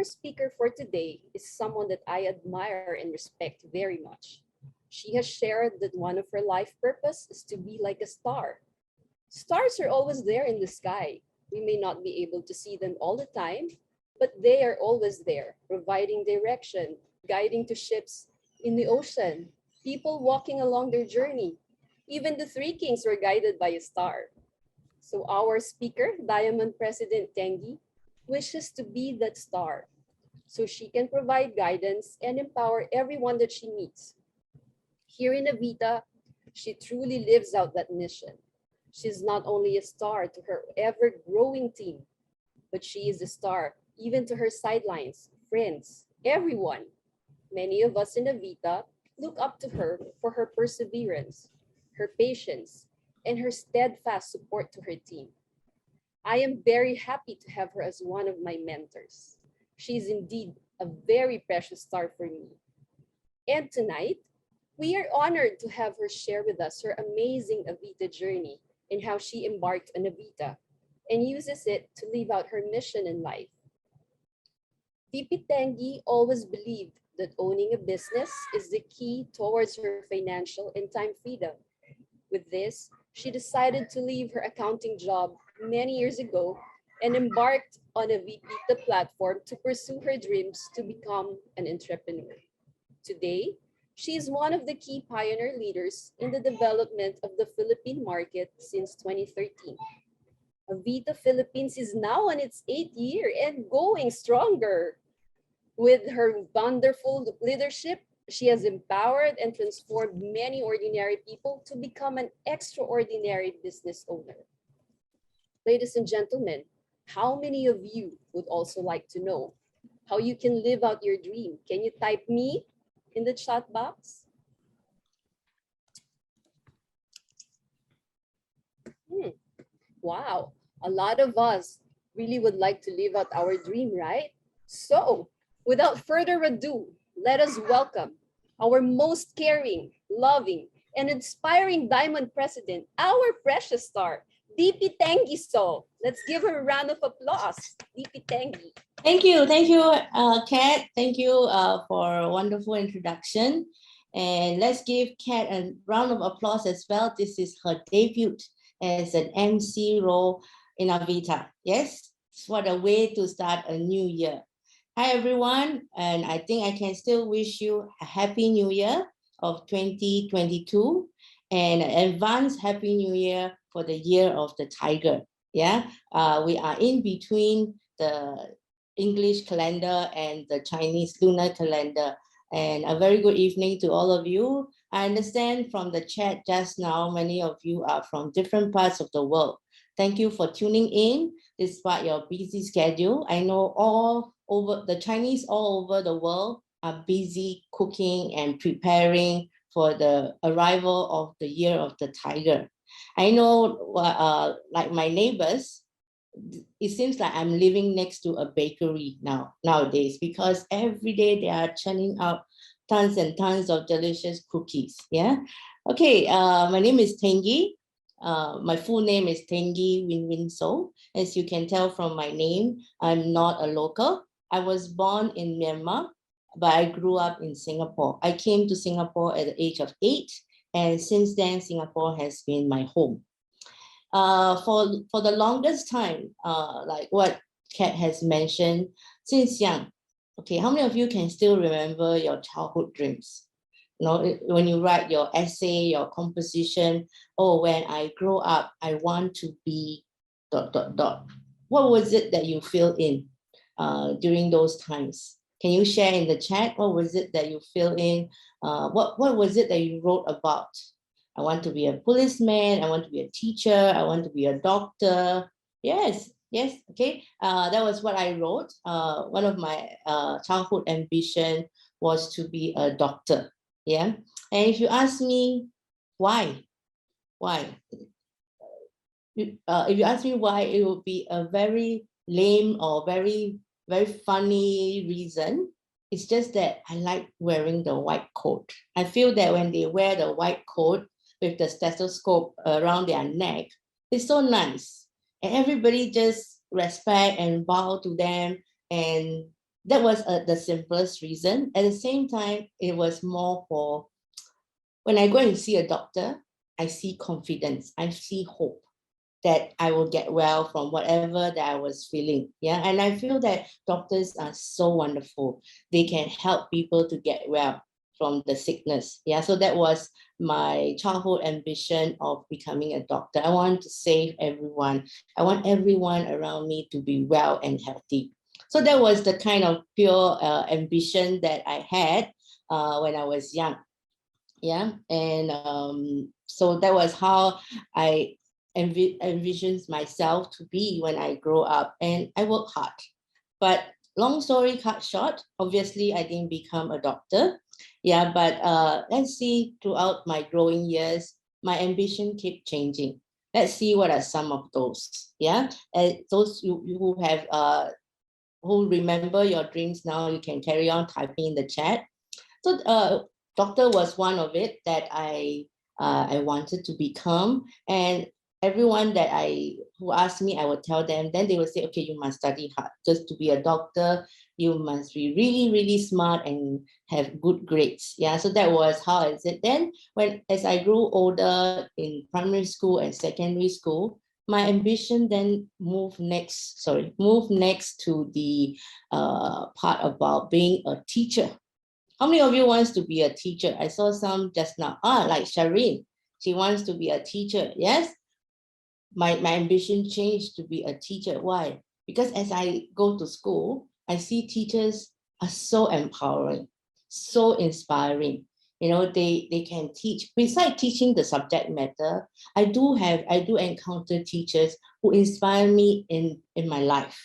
Our speaker for today is someone that I admire and respect very much. She has shared that one of her life purpose is to be like a star. Stars are always there in the sky. We may not be able to see them all the time, but they are always there, providing direction, guiding to ships in the ocean, people walking along their journey. Even the three kings were guided by a star. So our speaker, Diamond President Theingi, wishes to be that star so she can provide guidance and empower everyone that she meets. Here in Avita, she truly lives out that mission. She's not only a star to her ever-growing team, but she is a star even to her sidelines, friends, everyone. Many of us in Avita look up to her for her perseverance, her patience, and her steadfast support to her team. I am very happy to have her as one of my mentors. She is indeed a very precious star for me. And tonight, we are honored to have her share with us her amazing Avita journey and how she embarked on Avita and uses it to live out her mission in life. VP Theingi always believed that owning a business is the key towards her financial and time freedom. With this, she decided to leave her accounting job many years ago and embarked on a Avita platform to pursue her dreams to become an entrepreneur. Today, she is one of the key pioneer leaders in the development of the Philippine market since 2013. Avita Philippines is now on its 8th year and going stronger. With her wonderful leadership, she has empowered and transformed many ordinary people to become an extraordinary business owner. Ladies and gentlemen, how many of you would also like to know how you can live out your dream? Can you type me in the chat box? Wow, a lot of us really would like to live out our dream, right? So, without further ado, let us welcome our most caring, loving, and inspiring Diamond President, our precious star, DP Theingi Soe. Let's give her a round of applause. DP Theingi. Thank you, Kat. Thank you for a wonderful introduction. And let's give Kat a round of applause as well. This is her debut as an MC role in Avita. Yes, what a way to start a new year. Hi, everyone. And I think I can still wish you a happy new year of 2022 and an advanced happy new year for the year of the tiger. Yeah, we are in between the English calendar and the Chinese lunar calendar. And a very good evening to all of you. I understand from the chat just now, many of you are from different parts of the world. Thank you for tuning in despite your busy schedule. I know all over the Chinese all over the world are busy cooking and preparing for the arrival of the year of the tiger. I know like my neighbors, it seems like I'm living next to a bakery nowadays because every day they are churning out tons and tons of delicious cookies. Yeah. Okay. My name is Theingi. My full name is Theingi Soe. As you can tell from my name, I'm not a local. I was born in Myanmar, but I grew up in Singapore. I came to Singapore at the age of 8, and since then, Singapore has been my home. For the longest time, like what Kat has mentioned, since young, okay, how many of you can still remember your childhood dreams? You know, when you write your essay, your composition, oh, when I grow up, I want to be ... What was it that you filled in during those times? Can you share in the chat? What was it that you filled in? What was it that you wrote about? I want to be a policeman. I want to be a teacher. I want to be a doctor. Yes, okay. That was what I wrote. One of my childhood ambition was to be a doctor. Yeah. And if you ask me why? If you ask me why, it would be a very lame or very funny reason. It's just that I like wearing the white coat. I feel that when they wear the white coat with the stethoscope around their neck, it's so nice. And everybody just respect and bow to them. And that was the simplest reason. At the same time, it was more for when I go and see a doctor, I see confidence, I see hope that I will get well from whatever that I was feeling. Yeah. And I feel that doctors are so wonderful. They can help people to get well from the sickness. Yeah. So that was my childhood ambition of becoming a doctor. I want to save everyone. I want everyone around me to be well and healthy. So that was the kind of pure ambition that I had when I was young. Yeah. And so that was how I envisioned myself to be when I grow up, and I work hard. But long story cut short, obviously I didn't become a doctor. Yeah, but let's see, throughout my growing years, my ambition keep changing. Let's see what are some of those. Yeah, and those you who have who remember your dreams now, you can carry on typing in the chat. So doctor was one of it that I wanted to become. And everyone that who asked me, I would tell them, then they would say, okay, you must study hard, because to be a doctor, you must be really, really smart and have good grades. Yeah, so that was how I said. Then as I grew older in primary school and secondary school, my ambition then moved next to the part about being a teacher. How many of you wants to be a teacher? I saw some just now. Like Shireen, she wants to be a teacher. Yes, my ambition changed to be a teacher. Why? Because as I go to school, I see teachers are so empowering, so inspiring. You know, they can teach. Besides teaching the subject matter, I do encounter teachers who inspire me in my life,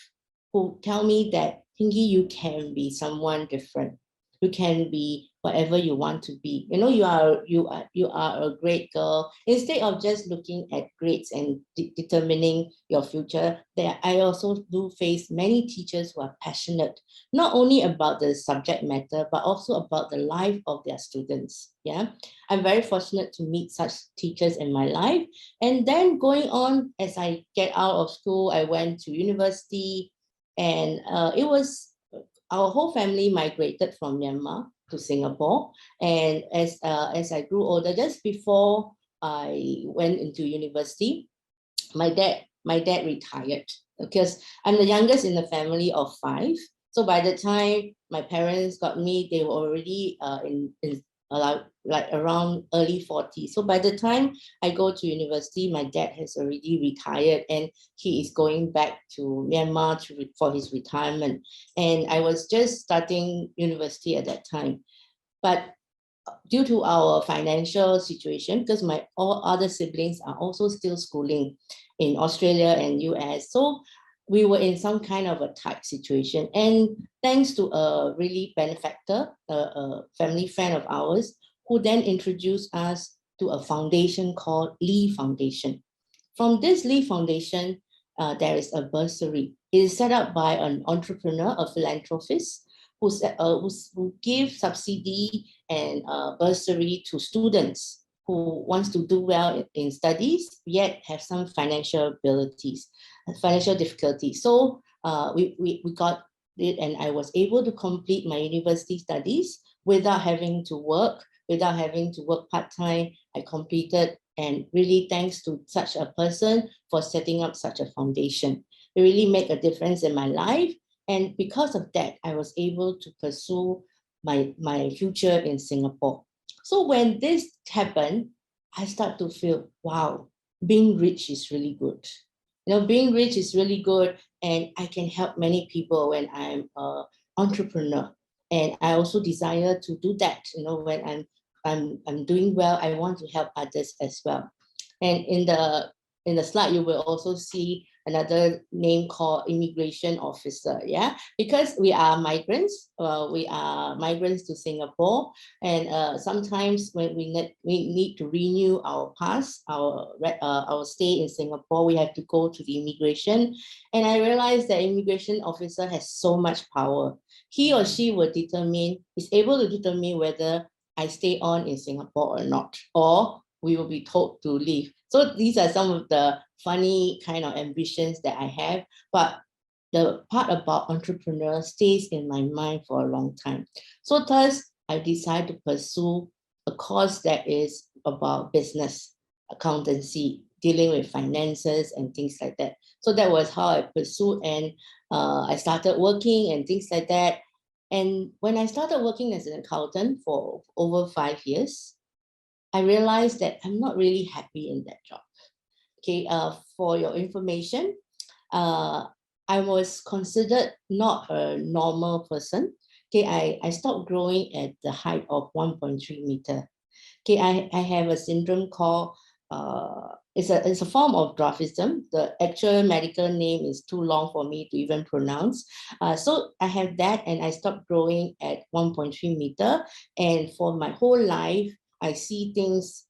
who tell me that, Theingi, you can be someone different. You can be whatever you want to be. You know, you are a great girl. Instead of just looking at grades and determining your future, there I also do face many teachers who are passionate not only about the subject matter but also about the life of their students. Yeah, I'm very fortunate to meet such teachers in my life. And then going on, as I get out of school, I went to university, and it was our whole family migrated from Myanmar to Singapore. And as I grew older, just before I went into university, my dad retired, because I'm the youngest in the family of 5. So by the time my parents got me, they were already in like around early 40s. So by the time I go to university, my dad has already retired, and he is going back to Myanmar for his retirement. And I was just starting university at that time. But due to our financial situation, because my all other siblings are also still schooling in Australia and US, so we were in some kind of a tight situation. And thanks to a really benefactor, a family friend of ours, who then introduced us to a foundation called Lee Foundation. From this Lee Foundation, there is a bursary. It is set up by an entrepreneur, a philanthropist, who give subsidy and bursary to students who wants to do well in studies, yet have some financial difficulties. So we got it, and I was able to complete my university studies without having to work part-time. I completed, and really thanks to such a person for setting up such a foundation. It really made a difference in my life. And because of that, I was able to pursue my future in Singapore. So when this happened, I start to feel, wow, being rich is really good. You know, being rich is really good, and I can help many people when I'm an entrepreneur. And I also desire to do that. You know, when I'm doing well, I want to help others as well. And in the slide, you will also see another name called immigration officer. Yeah, because we are migrants to Singapore, and sometimes when we need to renew our pass, our stay in Singapore, we have to go to the immigration. And I realized that immigration officer has so much power. He or she is able to determine whether I stay on in Singapore or not, or we will be told to leave. So these are some of the funny kind of ambitions that I have. But the part about entrepreneur stays in my mind for a long time. So thus, I decided to pursue a course that is about business, accountancy, dealing with finances and things like that. So that was how I pursued, and I started working and things like that. And when I started working as an accountant for over 5 years, I realized that I'm not really happy in that job. Okay, for your information, I was considered not a normal person. Okay, I stopped growing at the height of 1.3 meter. Okay, I have a syndrome called, it's a form of dwarfism. The actual medical name is too long for me to even pronounce. So I have that, and I stopped growing at 1.3 meter. And for my whole life, I see things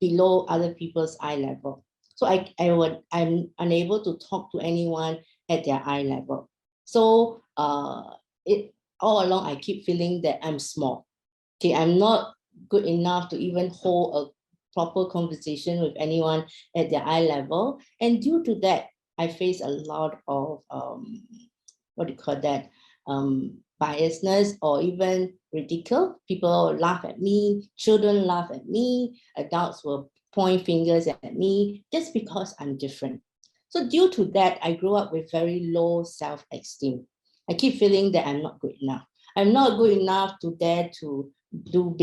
below other people's eye level. So I'm unable to talk to anyone at their eye level. So it all along, I keep feeling that I'm small. Okay, I'm not good enough to even hold a proper conversation with anyone at their eye level. And due to that, I face a lot of, what do you call that? Biasness or even ridicule. People laugh at me, children laugh at me, adults will point fingers at me just because I'm different. So due to that, I grew up with very low self-esteem. I keep feeling that I'm not good enough. I'm not good enough to dare to do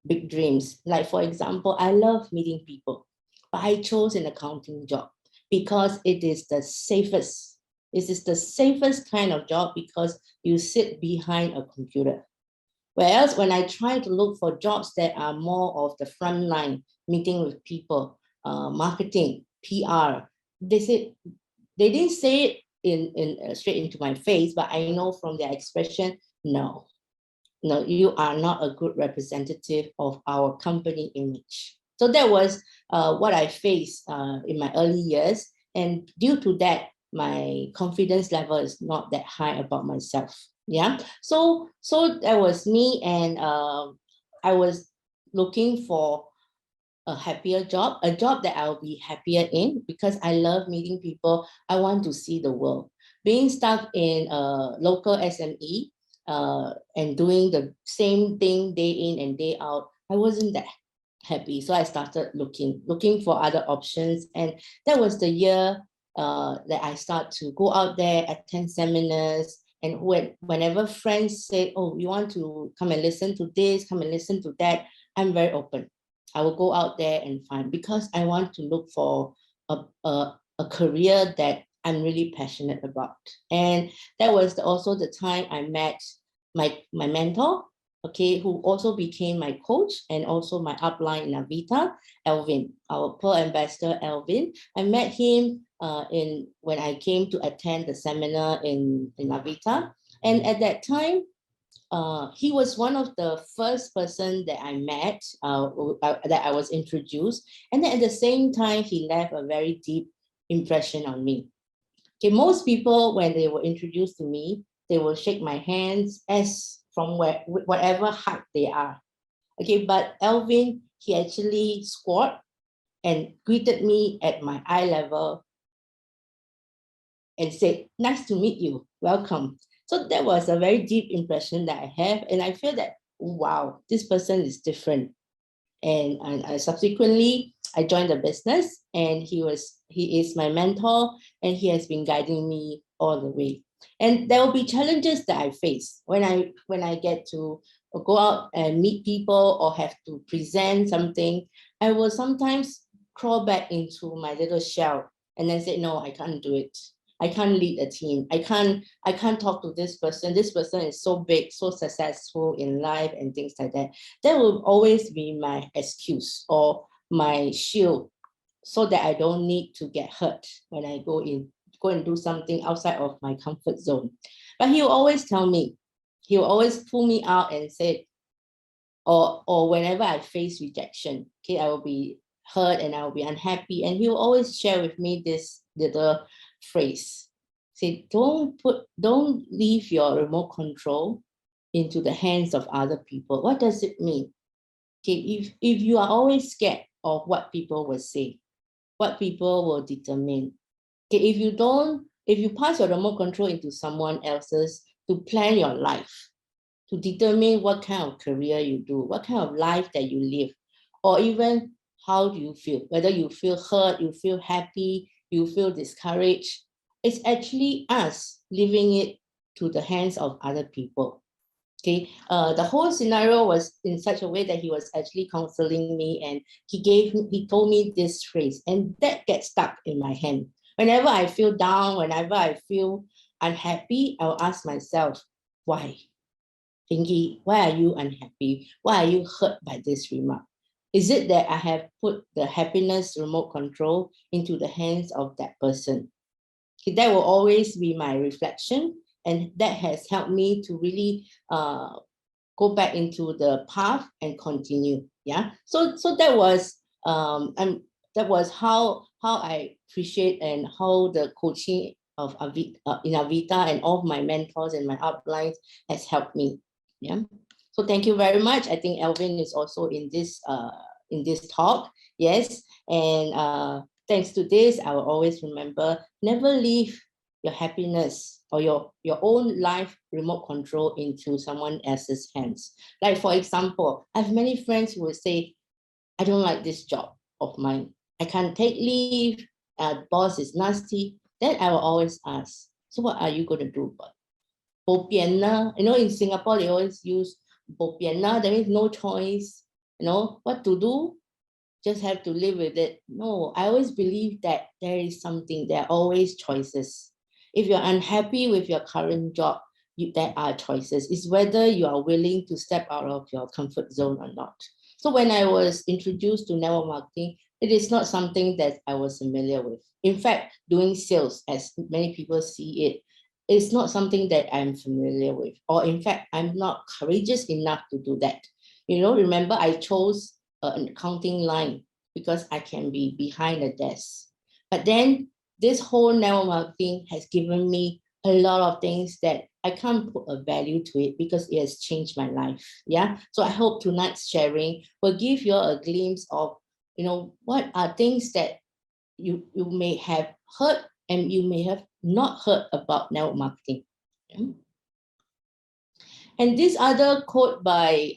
big dreams. Like for example, I love meeting people, but I chose an accounting job because it is the safest. This is the safest kind of job because you sit behind a computer. Whereas when I try to look for jobs that are more of the front line, meeting with people, marketing, PR, they didn't say it in straight into my face, but I know from their expression, no, you are not a good representative of our company image. So that was what I faced in my early years. And due to that, my confidence level is not that high about myself. Yeah. So that was me. And I was looking for a happier job, a job that I'll be happier in because I love meeting people. I want to see the world. Being stuck in a local SME and doing the same thing day in and day out, I wasn't that happy. So I started looking for other options. And that was the year that I start to go out there, attend seminars. And whenever friends say, oh, you want to come and listen to this, come and listen to that, I'm very open. I will go out there and find, because I want to look for a career that I'm really passionate about. And that was also the time I met my mentor, okay, who also became my coach and also my upline in Avita, Elvin, our Pearl Ambassador, Elvin. I met him when I came to attend the seminar in Avita. And at that time, he was one of the first person that I met, that I was introduced. And then at the same time, he left a very deep impression on me. Okay, most people, when they were introduced to me, they will shake my hands as from whatever height they are. Okay, but Elvin, he actually squat and greeted me at my eye level and said, nice to meet you, welcome. So that was a very deep impression that I have. And I feel that, wow, this person is different. And subsequently, I joined the business, and he is my mentor, and he has been guiding me all the way. And there will be challenges that I face when I get to go out and meet people or have to present something. I will sometimes crawl back into my little shell and then say, no, I can't do it. I can't lead a team. I can't talk to this person. This person is so big, so successful in life and things like that. That will always be my excuse or my shield, so that I don't need to get hurt when I go and do something outside of my comfort zone. But he will always tell me, he will always pull me out and say, or whenever I face rejection, okay, I will be hurt and I will be unhappy. And he will always share with me this little phrase. Say, don't leave your remote control into the hands of other people. What does it mean? Okay, if you are always scared of what people will say, what people will determine. Okay, if if you pass your remote control into someone else's to plan your life, to determine what kind of career you do, what kind of life that you live, or even how do you feel, whether you feel hurt, you feel happy, you feel discouraged, it's actually us leaving it to the hands of other people. Okay, the whole scenario was in such a way that he was actually counseling me, and he told me this phrase, and that gets stuck in my hand. Whenever I feel down, whenever I feel unhappy, I'll ask myself, why? Theingi, why are you unhappy? Why are you hurt by this remark? Is it that I have put the happiness remote control into the hands of that person? Okay, that will always be my reflection, and that has helped me to really go back into the path and continue. Yeah. So that was and that was how I appreciate and how the coaching of Avita, in Avita, and all of my mentors and my uplines has helped me. Yeah. So thank you very much. I think Alvin is also in this talk. Yes. And thanks to this, I will always remember, never leave your happiness or your own life remote control into someone else's hands. Like, for example, I have many friends who will say, I don't like this job of mine. I can't take leave. Boss is nasty. Then I will always ask, so what are you going to do about it? Bo pian na. You know, in Singapore, they always use bo pian na. That means no choice. You know, what to do? Just have to live with it. No, I always believe that there is something, there are always choices. If you're unhappy with your current job, there are choices. It's whether you are willing to step out of your comfort zone or not. So when I was introduced to network marketing, it is not something that I was familiar with. In fact, doing sales, as many people see it, is not something that I'm familiar with. Or in fact, I'm not courageous enough to do that. You know, remember I chose an accounting line because I can be behind the desk. But then this whole network marketing has given me a lot of things that I can't put a value to it because it has changed my life. Yeah. So I hope tonight's sharing will give you a glimpse of, you know, what are things that you may have heard and you may have not heard about network marketing. Yeah. And this other quote by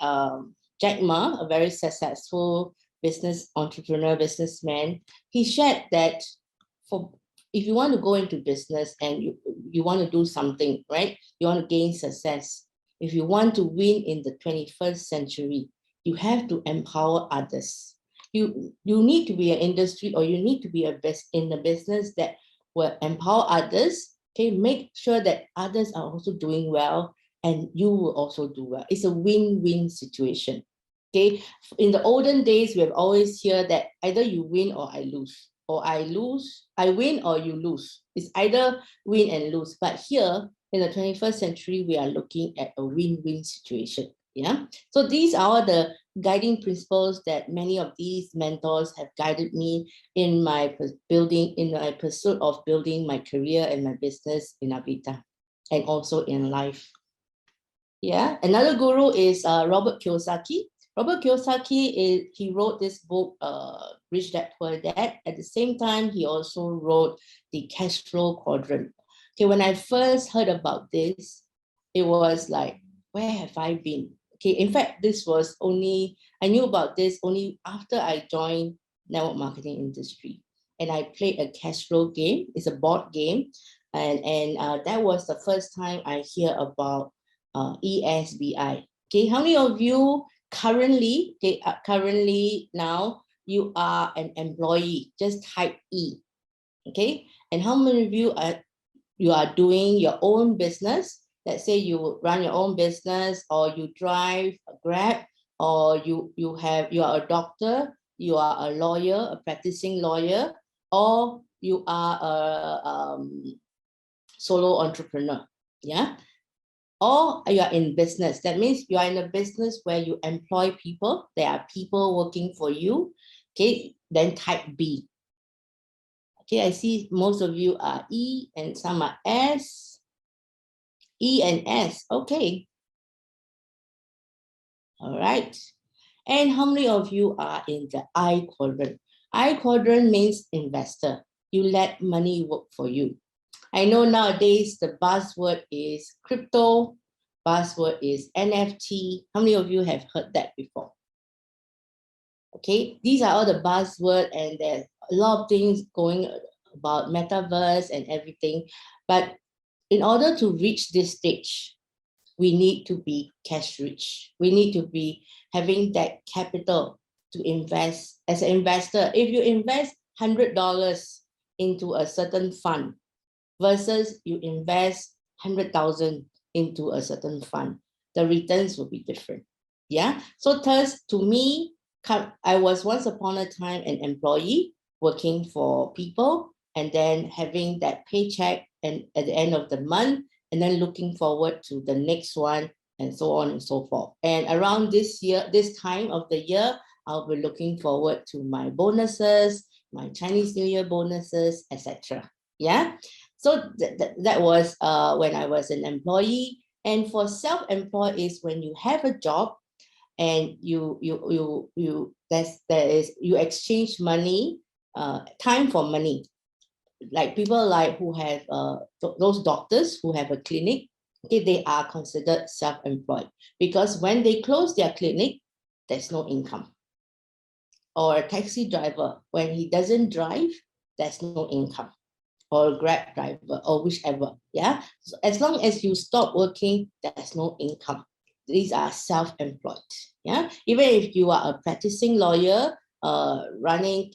Jack Ma, a very successful business entrepreneur, businessman, he shared that if you want to go into business and you want to do something, right? You want to gain success. If you want to win in the 21st century, you have to empower others. You need to be an industry, or you need to be in a business that will empower others. Okay, make sure that others are also doing well, and you will also do well. It's a win-win situation. Okay, in the olden days, we have always heard that either you win or I lose, or I win or you lose. It's either win and lose. But here in the 21st century, we are looking at a win-win situation. Yeah. So these are the guiding principles that many of these mentors have guided me in my pursuit of building my career and my business in Avita, and also in life. Yeah, another guru is Robert Kiyosaki. Robert Kiyosaki he wrote this book, Rich Dad Poor Dad. At the same time, he also wrote the Cash Flow Quadrant. Okay, when I first heard about this, it was like, where have I been? Okay, in fact, I knew about this only after I joined network marketing industry, and I played a cash flow game. It's a board game, and that was the first time I hear about ESBI. Okay, how many of you currently now you are an employee? Just type E. Okay, and how many of you are doing your own business? Let's say you run your own business, or you drive a Grab, or you are a doctor, you are a lawyer, a practicing lawyer, or you are a solo entrepreneur. Yeah. Or you are in business. That means you are in a business where you employ people. There are people working for you. Okay, then type B. Okay, I see most of you are E and some are S. E and S. Okay. All right. And how many of you are in the I quadrant? I quadrant means investor. You let money work for you. I know nowadays the buzzword is crypto, buzzword is NFT. How many of you have heard that before? Okay, these are all the buzzwords, and there's a lot of things going about metaverse and everything. But in order to reach this stage, we need to be cash rich. We need to be having that capital to invest. As an investor, if you invest $100 into a certain fund versus you invest 100,000 into a certain fund, the returns will be different. Yeah. So thus, to me, I was once upon a time an employee working for people, and then having that paycheck and at the end of the month, and then looking forward to the next one, and so on and so forth. And around this time of the year, I'll be looking forward to my bonuses, my Chinese New Year bonuses, etc. Yeah. So that was when I was an employee. And for self-employed is when you have a job and you exchange money, time for money. Like people like who have those doctors who have a clinic, okay, they are considered self-employed, because when they close their clinic, there's no income. Or a taxi driver, when he doesn't drive, there's no income. Or a Grab driver, or whichever. Yeah. So as long as you stop working, there's no income. These are self-employed. Yeah. Even if you are a practicing lawyer, running,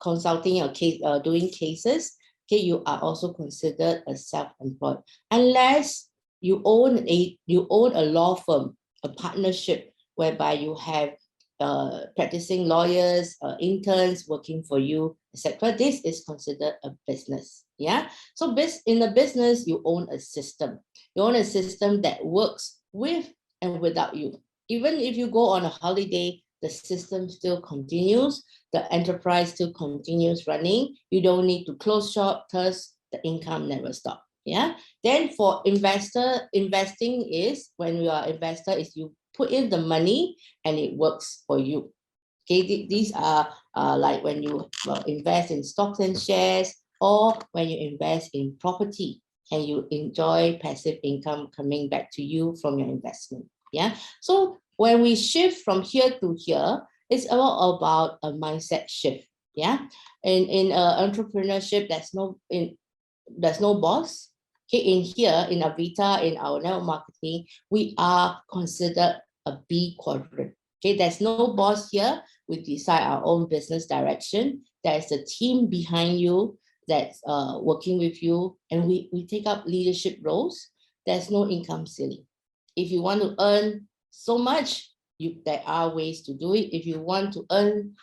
consulting or case, doing cases, okay, you are also considered a self-employed, unless you own a law firm, a partnership whereby you have practicing lawyers, interns working for you, etc. This is considered a business. Yeah. So in the business, you own a system. You own a system that works with and without you. Even if you go on a holiday, the system still continues. The enterprise still continues running. You don't need to close shop, thus the income never stops. Yeah. Then for investing is when you are investor is you put in the money and it works for you. Okay, these are like when you invest in stocks and shares, or when you invest in property and you enjoy passive income coming back to you from your investment. Yeah. So when we shift from here to here, it's all about a mindset shift. Yeah. In entrepreneurship, there's no boss. Okay, in here, in Avita, in our network marketing, we are considered a B quadrant. Okay, there's no boss here. We decide our own business direction. There's a team behind you that's working with you, and we take up leadership roles. There's no income ceiling. If you want to earn so much, there are ways to do it. If you want to earn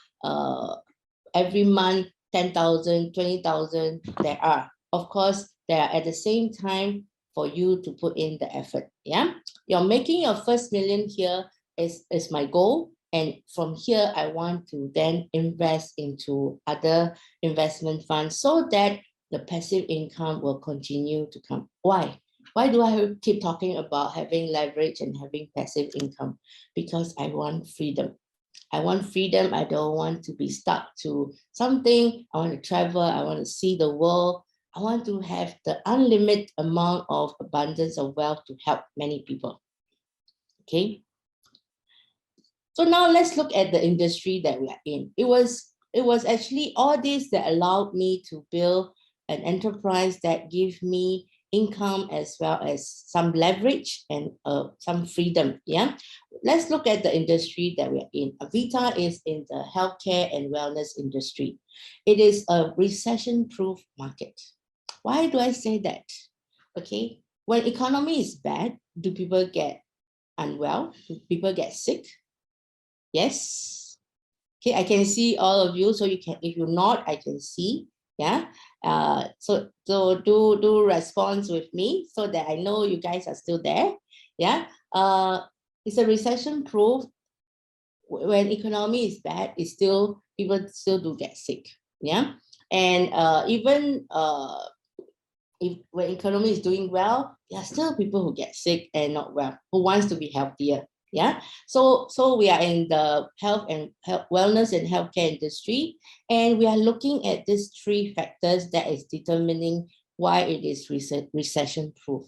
every month 10,000, 20,000, there are. Of course, there are at the same time for you to put in the effort. Yeah, you're making your first million here is my goal. And from here, I want to then invest into other investment funds so that the passive income will continue to come. Why? Why do I keep talking about having leverage and having passive income? Because I want freedom. I want freedom. I don't want to be stuck to something. I want to travel. I want to see the world. I want to have the unlimited amount of abundance of wealth to help many people. Okay. So now let's look at the industry that we are in. It was actually all this that allowed me to build an enterprise that gave me income as well as some leverage and some freedom. Yeah. Let's look at the industry that we are in. Avita is in the healthcare and wellness industry. It is a recession-proof market. Why do I say that? Okay. When economy is bad, do people get unwell? Do people get sick? Yes. Okay, I can see all of you. So you can, if you nod, I can see. Yeah. So do response with me so that I know you guys are still there. Yeah. It's a recession proof. When economy is bad, it's still people still do get sick. Yeah. And even when economy is doing well, there are still people who get sick and not well, who wants to be healthier. Yeah. So we are in the health wellness and healthcare industry, and we are looking at these three factors that is determining why it is recession proof.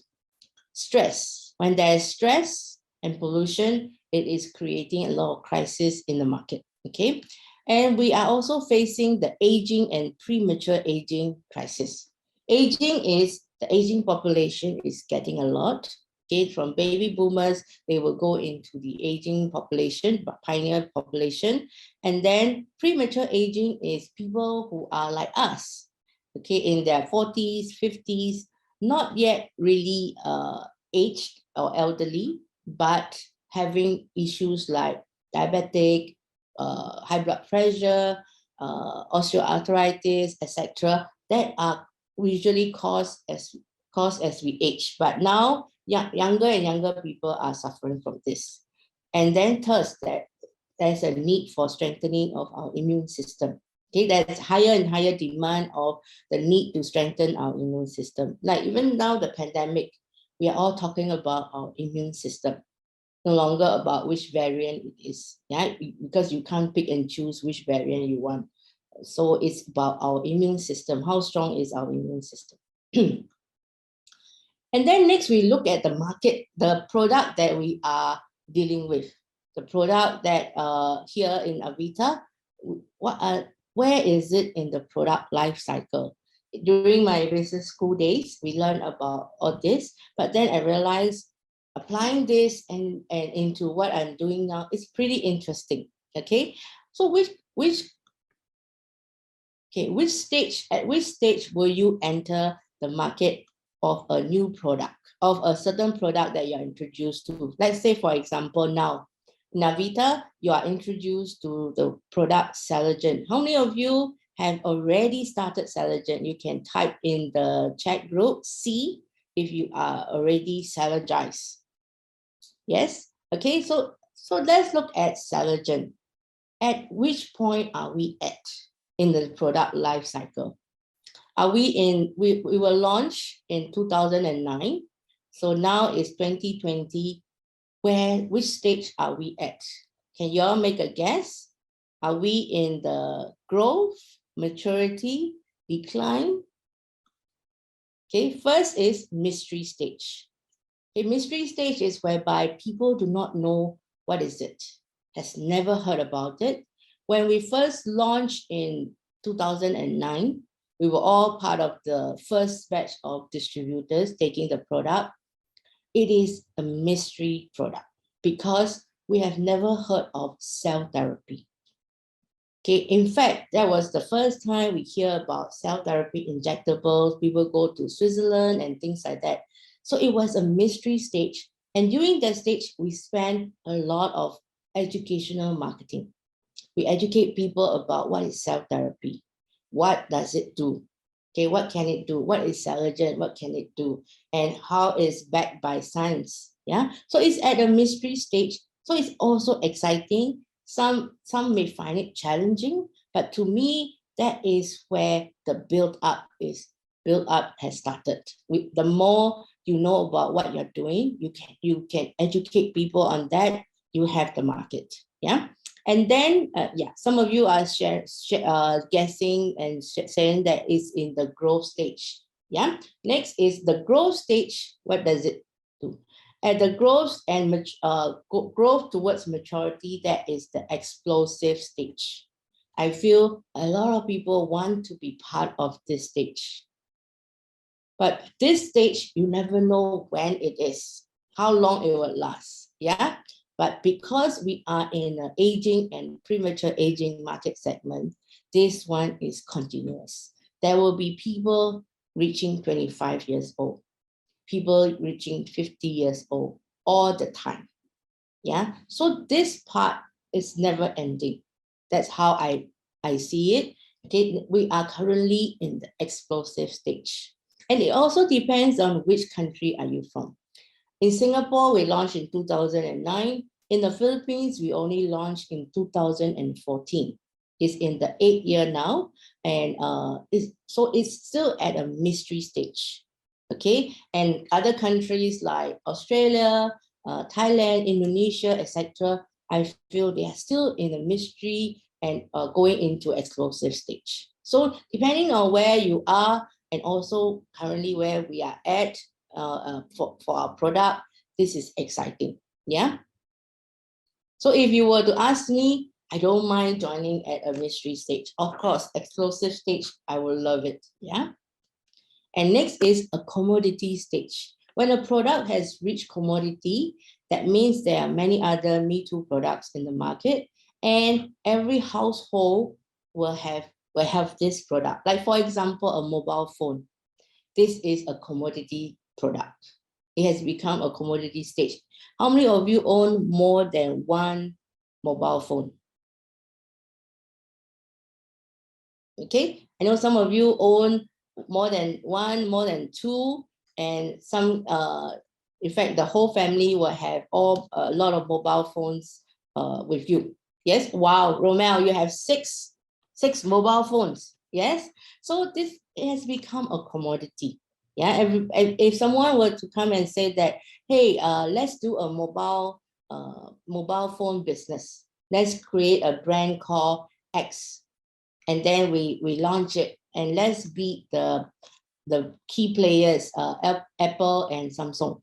Stress. When there is stress and pollution, it is creating a lot of crisis in the market. Okay. And we are also facing the aging and premature aging crisis. Aging is the aging population is getting a lot. Okay, from baby boomers, they will go into the aging population, pioneer population. And then premature aging is people who are like us, okay, in their 40s, 50s, not yet really aged or elderly, but having issues like diabetic, high blood pressure, osteoarthritis, etc., that are usually caused as we age. But now, younger and younger people are suffering from this. And then thus, there's a need for strengthening of our immune system. Okay, there's higher and higher demand of the need to strengthen our immune system. Like even now, the pandemic, we are all talking about our immune system, no longer about which variant it is, yeah, because you can't pick and choose which variant you want. So it's about our immune system. How strong is our immune system? And then next we look at the market, the product that we are dealing with. The product that here in Avita, where is it in the product life cycle? During my business school days, we learned about all this, but then I realized applying this and into what I'm doing now is pretty interesting. Okay, so at which stage will you enter the market of a new product, of a certain product that you're introduced to? Let's say, for example, now in Avita, you are introduced to the product Celgen. How many of you have already started Celgen? You can type in the chat group C if you are already Celgized. Yes? Okay, so let's look at Celgen. At which point are we at in the product life cycle? We were launched in 2009. So now it's 2020. Which stage are we at? Can you all make a guess? Are we in the growth, maturity, decline? Okay, first is mystery stage. A mystery stage is whereby people do not know what is it, has never heard about it. When we first launched in 2009, we were all part of the first batch of distributors taking the product. It is a mystery product because we have never heard of cell therapy. Okay, in fact, that was the first time we hear about cell therapy injectables. People go to Switzerland and things like that. So it was a mystery stage. And during that stage, we spent a lot of educational marketing. We educate people about what is cell therapy. What does it do? Okay, what can it do? What is Celgen? What can it do? And how is backed by science? Yeah, so it's at a mystery stage. So it's also exciting. Some may find it challenging, but to me, that is where the build up has started. The more you know about what you're doing, you can educate people on that. You have the market. Yeah. And then, some of you are guessing and saying that it's in the growth stage. Yeah. Next is the growth stage. What does it do? At the growth and growth towards maturity, that is the explosive stage. I feel a lot of people want to be part of this stage. But this stage, you never know when it is, how long it will last. Yeah. But because we are in an aging and premature aging market segment, this one is continuous. There will be people reaching 25 years old, people reaching 50 years old all the time. Yeah. So this part is never ending. That's how I see it. Okay. We are currently in the explosive stage. And it also depends on which country are you from. In Singapore, we launched in 2009. In the Philippines, we only launched in 2014. It's in the 8th year now. And so it's still at a mystery stage. Okay. And other countries like Australia, Thailand, Indonesia, etc., I feel they are still in a mystery and going into explosive stage. So depending on where you are and also currently where we are at for our product, this is exciting. Yeah. So if you were to ask me, I don't mind joining at a mystery stage. Of course, explosive stage, I will love it. Yeah. And next is a commodity stage. When a product has reached commodity, that means there are many other Me Too products in the market, and every household will have this product. Like for example, a mobile phone. This is a commodity product. It has become a commodity stage. How many of you own more than one mobile phone? Okay, I know some of you own more than one, more than two, and some, in fact, the whole family will have a lot of mobile phones with you. Yes, wow, Romel, you have six mobile phones. Yes, so this has become a commodity. Yeah, if someone were to come and say that, hey, let's do a mobile phone business. Let's create a brand called X, and then we launch it, and let's beat the key players, Apple and Samsung.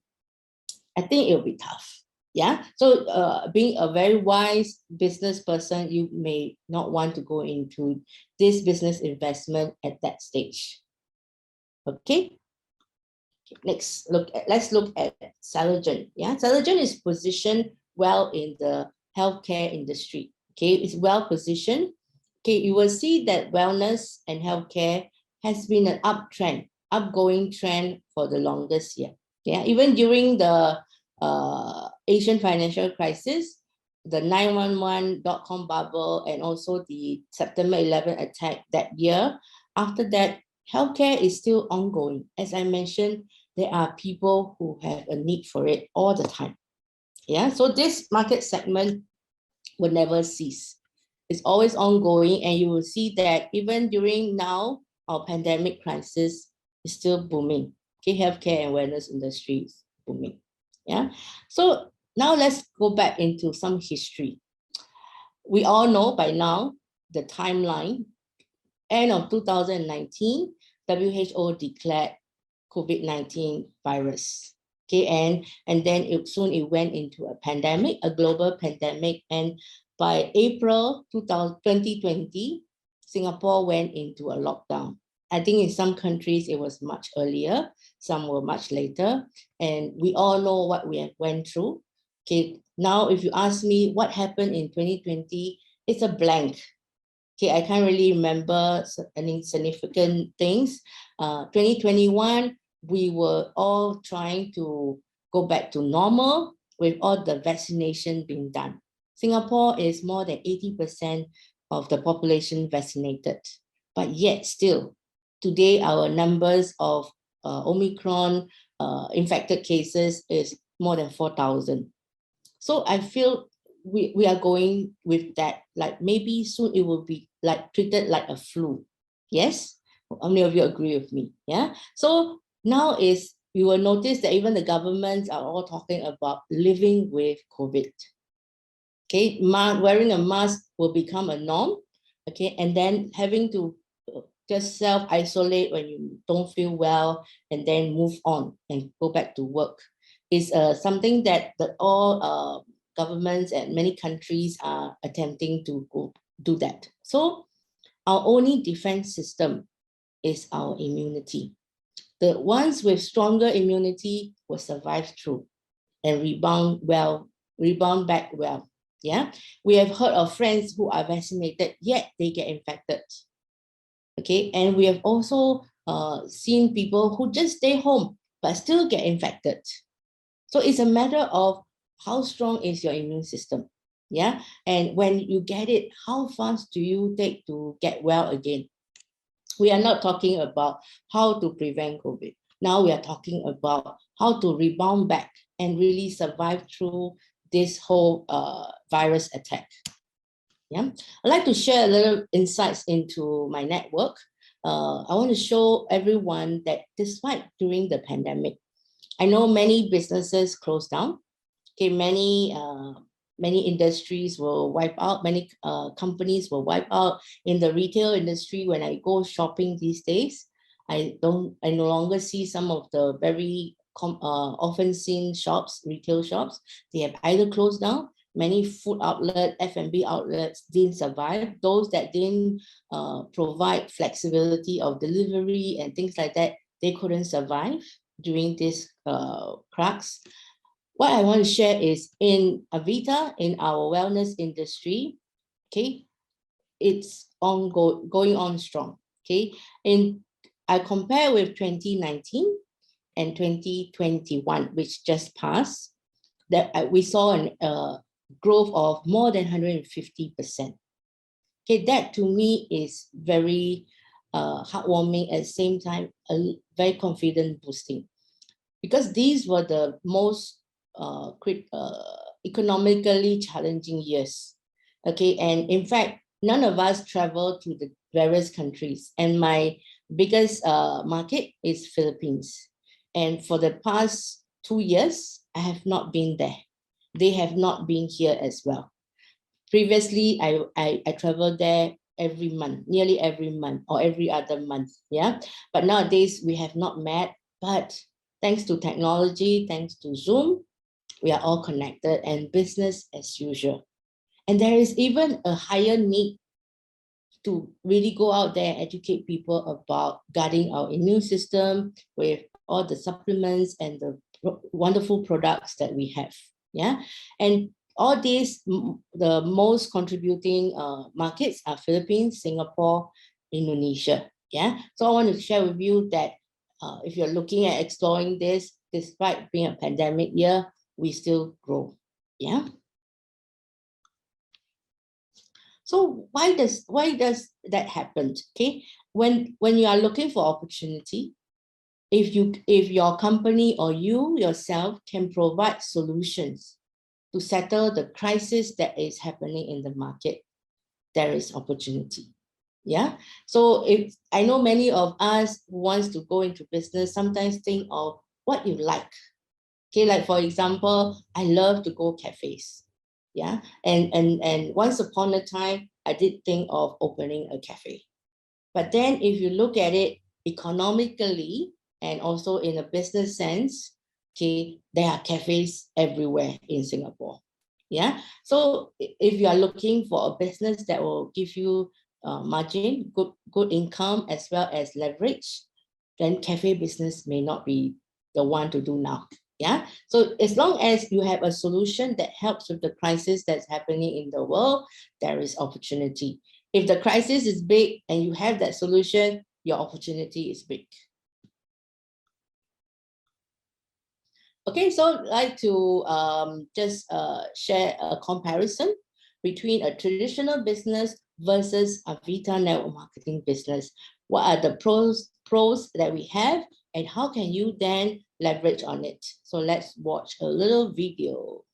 I think it'll be tough. Yeah. So being a very wise business person, you may not want to go into this business investment at that stage. Okay. Let's look at Celgen. Yeah, Celgen is positioned well in the healthcare industry. Okay, it's well positioned. Okay, you will see that wellness and healthcare has been an upgoing trend for the longest year. Yeah, even during the Asian financial crisis, the 911.com bubble, and also the September 11 attack that year. After that, healthcare is still ongoing. As I mentioned, there are people who have a need for it all the time. Yeah, so this market segment will never cease. It's always ongoing, and you will see that even during now, our pandemic crisis is still booming. Okay, healthcare and wellness industry is booming. Yeah, so now let's go back into some history. We all know by now the timeline. End of 2019, WHO declared COVID-19 virus. Okay, and then soon it went into a pandemic, a global pandemic, and by April 2020, Singapore went into a lockdown. I think in some countries it was much earlier, some were much later, and we all know what we have went through. Okay, now if you ask me what happened in 2020, it's a blank. Okay, I can't really remember any significant things. 2021, we were all trying to go back to normal with all the vaccination being done. Singapore is more than 80% of the population vaccinated, but yet still, today our numbers of Omicron infected cases is more than 4,000. So I feel we are going with that, like maybe soon it will be like treated like a flu. Yes, how many of you agree with me? Yeah, so now is you will notice that even the governments are all talking about living with COVID. Okay, wearing a mask will become a norm. Okay, and then having to just self-isolate when you don't feel well, and then move on and go back to work is something that all governments and many countries are attempting to go do that. So our only defense system is our immunity. The ones with stronger immunity will survive through and rebound back well. Yeah, we have heard of friends who are vaccinated, yet they get infected. Okay, and we have also seen people who just stay home but still get infected. So it's a matter of how strong is your immune system. Yeah, and when you get it, how fast do you take to get well again? We are not talking about how to prevent COVID. Now we are talking about how to rebound back and really survive through this whole virus attack. Yeah, I'd like to share a little insights into my network. I want to show everyone that despite during the pandemic, I know many businesses closed down. Okay, many industries will wipe out, many companies will wipe out. In the retail industry, when I go shopping these days, I no longer see some of the very often seen shops, retail shops. They have either closed down. Many food outlet, F&B outlets didn't survive. Those that didn't provide flexibility of delivery and things like that, they couldn't survive during this crux. What I want to share is in Avita, in our wellness industry, okay, it's going on strong, okay. I compare with 2019 and 2021, which just passed, that we saw a growth of more than 150%. Okay, that to me is very heartwarming, at the same time, very confident boosting, because these were the most economically challenging years. Okay, and in fact, none of us traveled to the various countries, and my biggest market is Philippines. And for the past 2 years, I have not been there. They have not been here as well. Previously, I traveled there every month, nearly every month or every other month, yeah. But nowadays we have not met, but thanks to technology, thanks to Zoom, we are all connected and business as usual. And there is even a higher need to really go out there and educate people about guarding our immune system with all the supplements and the wonderful products that we have, yeah. And all these, the most contributing markets are Philippines, Singapore, Indonesia, yeah. So I want to share with you that if you're looking at exploring this, despite being a pandemic year, we still grow, yeah. So why does that happen? Okay, when you are looking for opportunity, if your company or you yourself can provide solutions to settle the crisis that is happening in the market, there is opportunity. Yeah. So if I know many of us who wants to go into business sometimes think of what you like. Okay, like for example, I love to go cafes. Yeah. And once upon a time, I did think of opening a cafe. But then if you look at it economically and also in a business sense, okay, there are cafes everywhere in Singapore. Yeah. So if you are looking for a business that will give you margin, good income, as well as leverage, then cafe business may not be the one to do now. Yeah. So as long as you have a solution that helps with the crisis that's happening in the world, there is opportunity. If the crisis is big and you have that solution, your opportunity is big. Okay, so I'd like to just share a comparison between a traditional business versus Avita network marketing business. What are the pros that we have, and how can you then leverage on it? So let's watch a little video.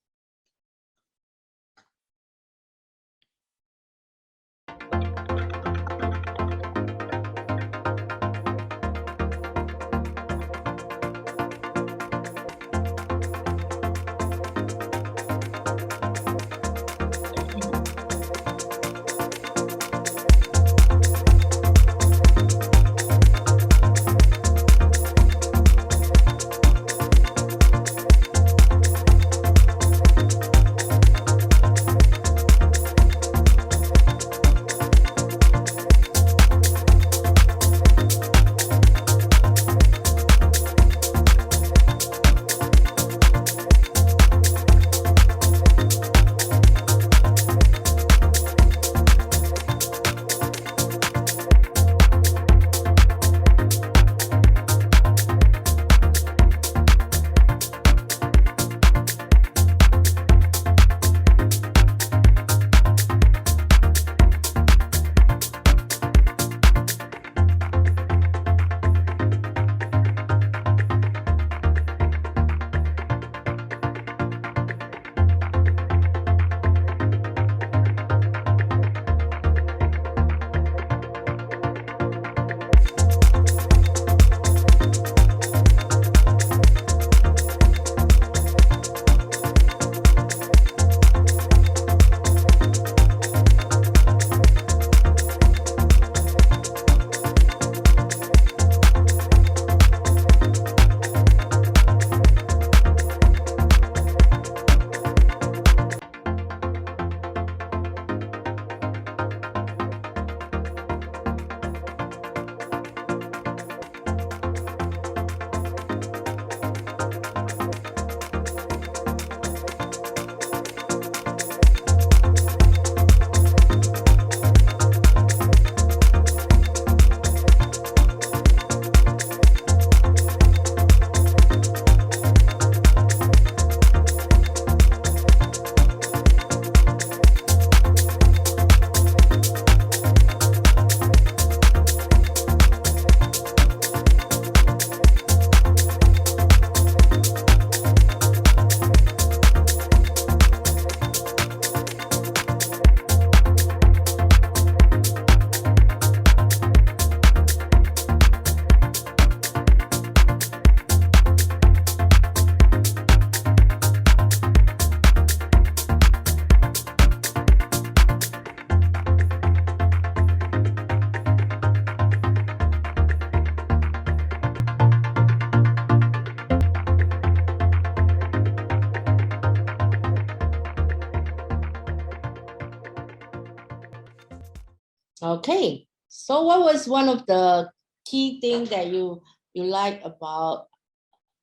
Okay, so what was one of the key things that you like about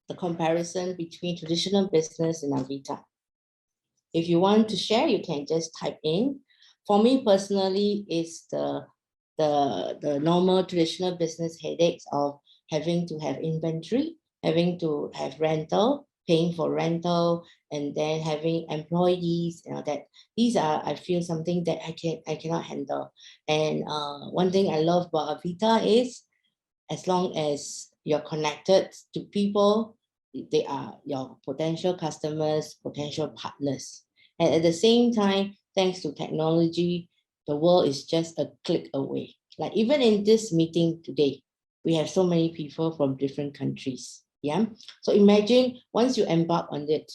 the comparison between traditional business and Avita? If you want to share, you can just type in. For me personally, it's the normal traditional business headaches of having to have inventory, having to have rental, paying for rental, and then having employees, that these are, I feel, something that I cannot handle. And one thing I love about Avita is, as long as you're connected to people, they are your potential customers, potential partners. And at the same time, thanks to technology, the world is just a click away. Like even in this meeting today, we have so many people from different countries. Yeah. So imagine once you embark on it,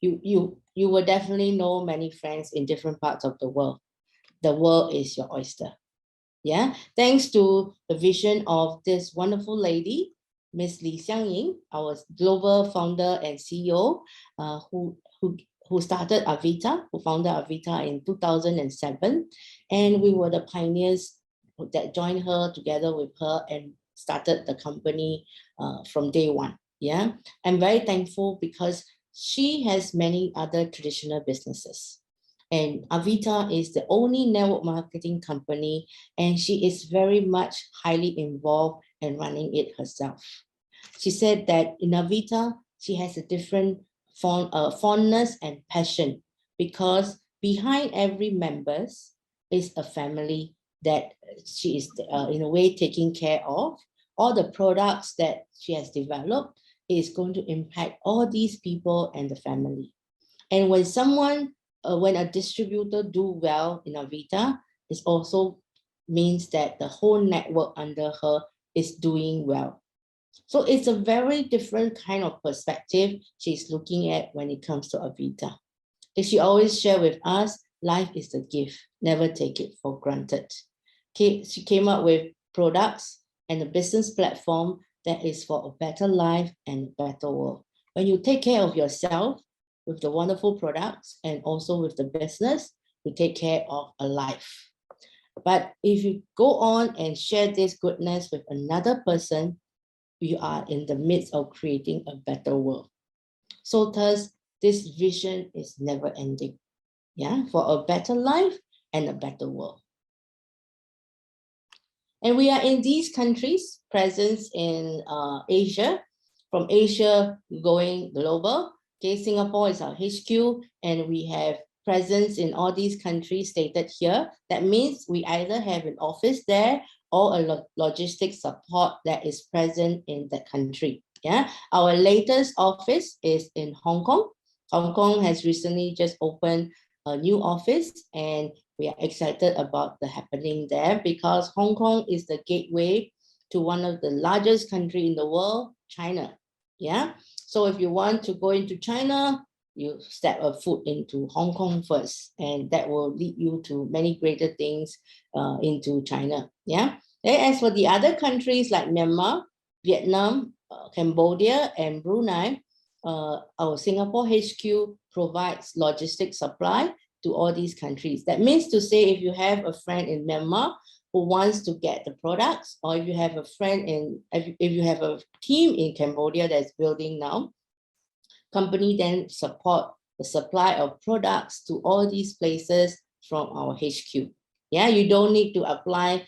you will definitely know many friends in different parts of the world. The world is your oyster. Yeah, thanks to the vision of this wonderful lady, Miss Li Xiangying, our global founder and CEO, who started Avita, who founded Avita in 2007. And we were the pioneers that joined her together with her and started the company from day one. Yeah, I'm very thankful because she has many other traditional businesses. And Avita is the only network marketing company, and she is very much highly involved in running it herself. She said that in Avita, she has a different fondness and passion, because behind every members is a family that she is in a way taking care of. All the products that she has developed is going to impact all these people and the family. And when a distributor do well in Avita, it also means that the whole network under her is doing well. So it's a very different kind of perspective she's looking at when it comes to Avita. And she always share with us, life is a gift, never take it for granted. Okay, she came up with products and a business platform that is for a better life and a better world. When you take care of yourself with the wonderful products and also with the business, you take care of a life. But if you go on and share this goodness with another person, you are in the midst of creating a better world. So thus, this vision is never ending. Yeah, for a better life and a better world. And we are in these countries, presence in Asia. From Asia, going global. Okay, Singapore is our HQ, and we have presence in all these countries stated here. That means we either have an office there or a logistics support that is present in that country. Yeah, our latest office is in Hong Kong. Hong Kong has recently just opened a new office, and we are excited about the happening there because Hong Kong is the gateway to one of the largest country in the world, China. Yeah. So if you want to go into China, you step a foot into Hong Kong first, and that will lead you to many greater things into China. Yeah. And as for the other countries like Myanmar, Vietnam, Cambodia, and Brunei, our Singapore HQ provides logistics supply to all these countries. That means to say, if you have a friend in Myanmar who wants to get the products, or if you have a friend if you have a team in Cambodia that's building now, company then support the supply of products to all these places from our HQ. Yeah, you don't need to apply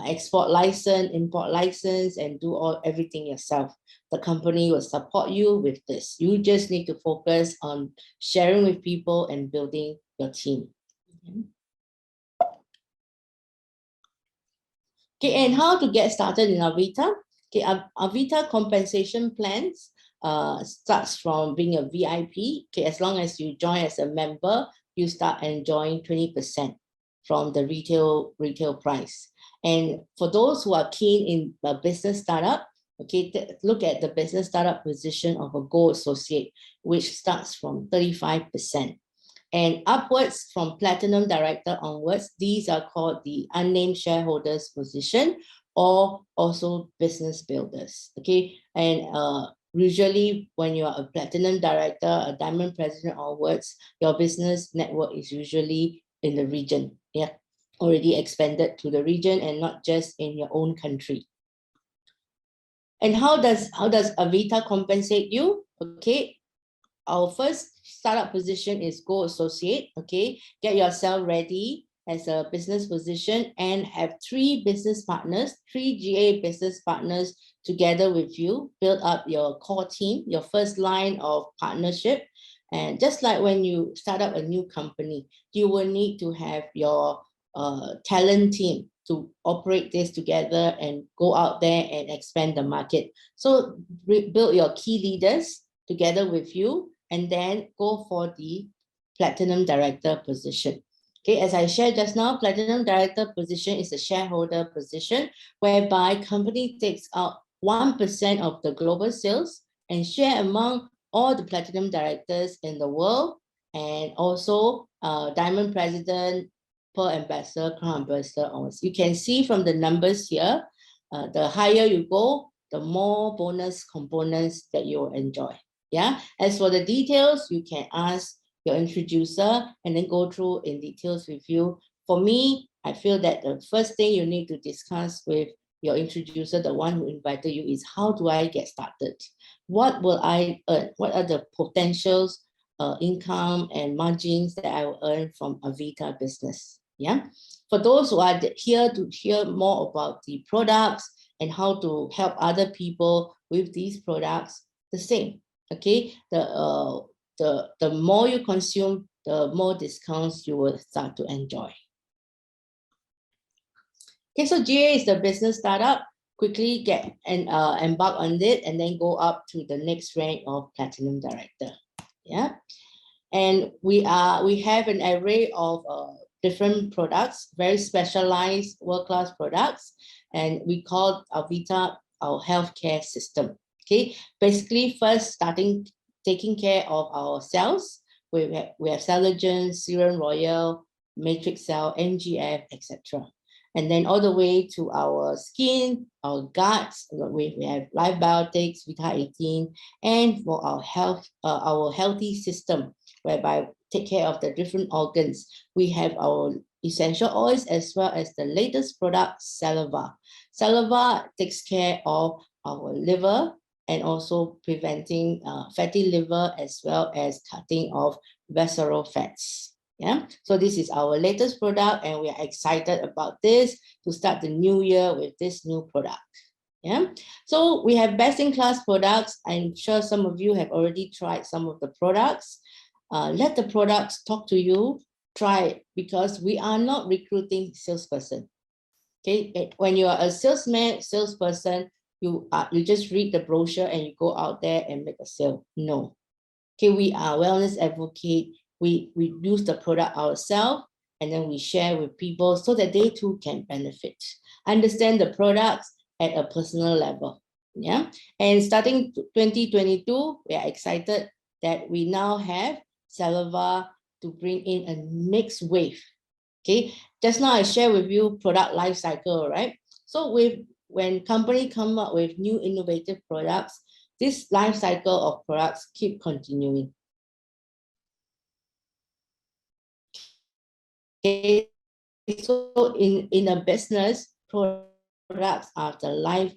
export license, import license, and do everything yourself. The company will support you with this. You just need to focus on sharing with people and building your team. Okay, and how to get started in Avita? Okay, Avita compensation plans starts from being a VIP. Okay, as long as you join as a member, you start enjoying 20% from the retail price. And for those who are keen in a business startup, okay, look at the business startup position of a Gold Associate, which starts from 35%. And upwards from Platinum Director onwards, these are called the unnamed shareholders position, or also business builders. Okay, and usually when you are a Platinum Director, a Diamond President onwards, your business network is usually in the region. Yeah. already expanded to the region and not just in your own country. And how does Avita compensate you? Okay, our first startup position is go associate. Okay, get yourself ready as a business position and have 3 business partners, 3 GA business partners together with you. Build up your core team, your first line of partnership. And just like when you start up a new company, you will need to have your talent team to operate this together and go out there and expand the market. So build your key leaders together with you and then go for the platinum director position. Okay, as I shared just now, platinum director position is a shareholder position whereby company takes out 1% of the global sales and share among all the platinum directors in the world, and also diamond president, pearl ambassador, crown ambassador. You can see from the numbers here, the higher you go, the more bonus components that you will enjoy. Yeah, as for the details, you can ask your introducer and then go through in details with you. For me, I feel that the first thing you need to discuss with your introducer, the one who invited you, is how do I get started? What will I earn? What are the potentials, income and margins that I will earn from Avita business? Yeah. For those who are here to hear more about the products and how to help other people with these products, the same. Okay, the more you consume, the more discounts you will start to enjoy. Okay, so GA is the business startup. Quickly get and embark on it and then go up to the next rank of platinum director. Yeah, and we have an array of different products, very specialized world-class products, and we call Avita our healthcare system. Okay, basically first taking care of our cells. We have Celgen, Serum Royal, Matrix Cell, MGF, etc. And then all the way to our skin, our guts, we have Live Biotics, Vita 18, and for our health, our healthy system, whereby take care of the different organs. We have our essential oils as well as the latest product, Saliva. Saliva takes care of our liver and also preventing fatty liver as well as cutting of visceral fats. Yeah, so this is our latest product and we are excited about this to start the new year with this new product. Yeah, so we have best-in-class products. I'm sure some of you have already tried some of the products. Let the products talk to you. Try it, because we are not recruiting salesperson. Okay, when you are a salesperson, you just read the brochure and you go out there and make a sale. No. Okay, we are wellness advocate. We use the product ourselves and then we share with people so that they too can benefit. Understand the products at a personal level. Yeah, and starting 2022, we are excited that we now have Saliva to bring in a next wave. Okay, just now I share with you product life cycle, right? So when company come up with new innovative products, this life cycle of products keep continuing. Okay, so in a business, products are the life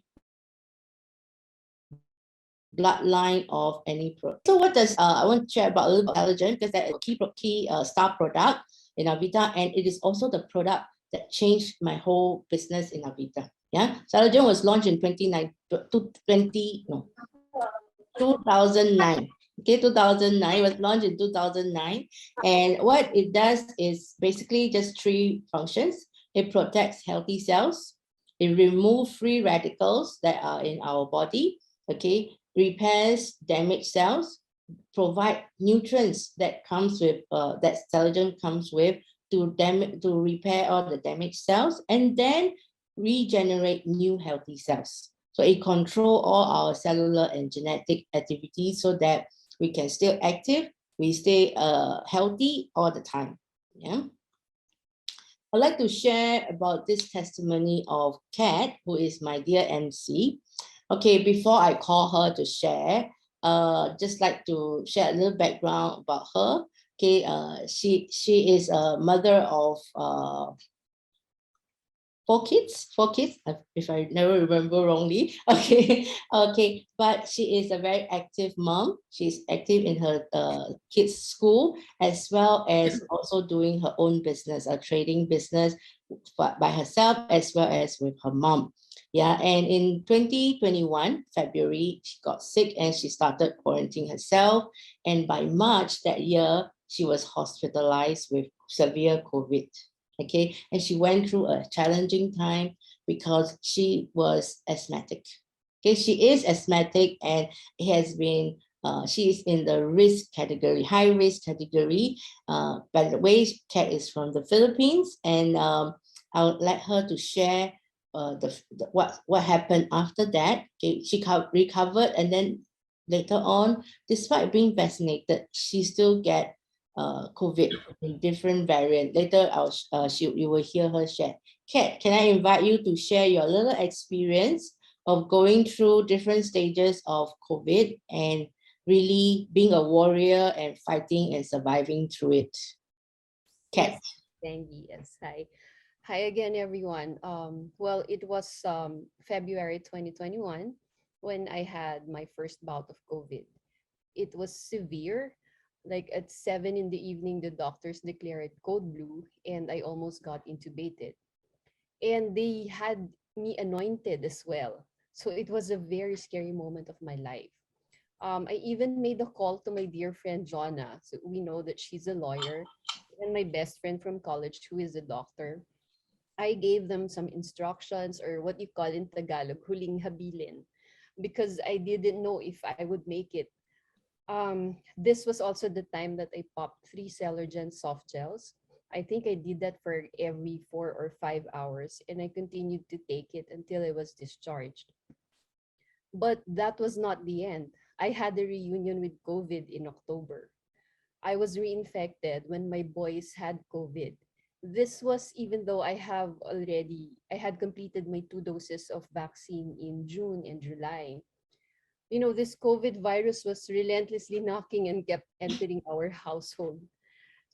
bloodline of any product. So what does I want to share about a little bit about Celgen, because that is a key star product in Avita, and it is also the product that changed my whole business in Avita. Yeah, Celgen was launched in 2009. Okay, 2009, it was launched in 2009. And what it does is basically just 3 functions. It protects healthy cells. It removes free radicals that are in our body. Okay, repairs damaged cells, provide nutrients that comes with that Celgen comes with to repair all the damaged cells and then regenerate new healthy cells. So it controls all our cellular and genetic activities so that we can stay active, we stay healthy all the time. Yeah. I'd like to share about this testimony of Kat, who is my dear MC. Okay, before I call her to share, just like to share a little background about her. Okay, she is a mother of four kids, if I never remember wrongly. Okay, okay. But she is a very active mom. She's active in her kids' school, as well as also doing her own business, a trading business by herself, as well as with her mom. Yeah, and in 2021, February, she got sick and she started quarantining herself. And by March that year, she was hospitalized with severe COVID. Okay, and she went through a challenging time because she was asthmatic. Okay, she is asthmatic, and it has been she is in the risk category, high risk category. By the way, Kat is from the Philippines, and I would like her to share what happened after that. Okay, she recovered, and then later on, despite being vaccinated, she still get COVID in different variant. Later, you will hear her share. Kat, can I invite you to share your little experience of going through different stages of COVID and really being a warrior and fighting and surviving through it? Kat. Yes, Theingi. Yes. Hi. Hi again, everyone. Well, it was February 2021 when I had my first bout of COVID. It was severe. Like at 7 in the evening, the doctors declared code blue, and I almost got intubated. And they had me anointed as well. So it was a very scary moment of my life. I even made a call to my dear friend Jonna. So we know that she's a lawyer, and my best friend from college who is a doctor. I gave them some instructions, or what you call in Tagalog, huling habilin, because I didn't know if I would make it. This was also the time that I popped 3 Celgen soft gels. I think I did that for every 4 or 5 hours, and I continued to take it until I was discharged. But that was not the end. I had a reunion with COVID in October. I was reinfected when my boys had COVID. This was even though I had completed my 2 doses of vaccine in June and July. You know, this COVID virus was relentlessly knocking and kept entering our household.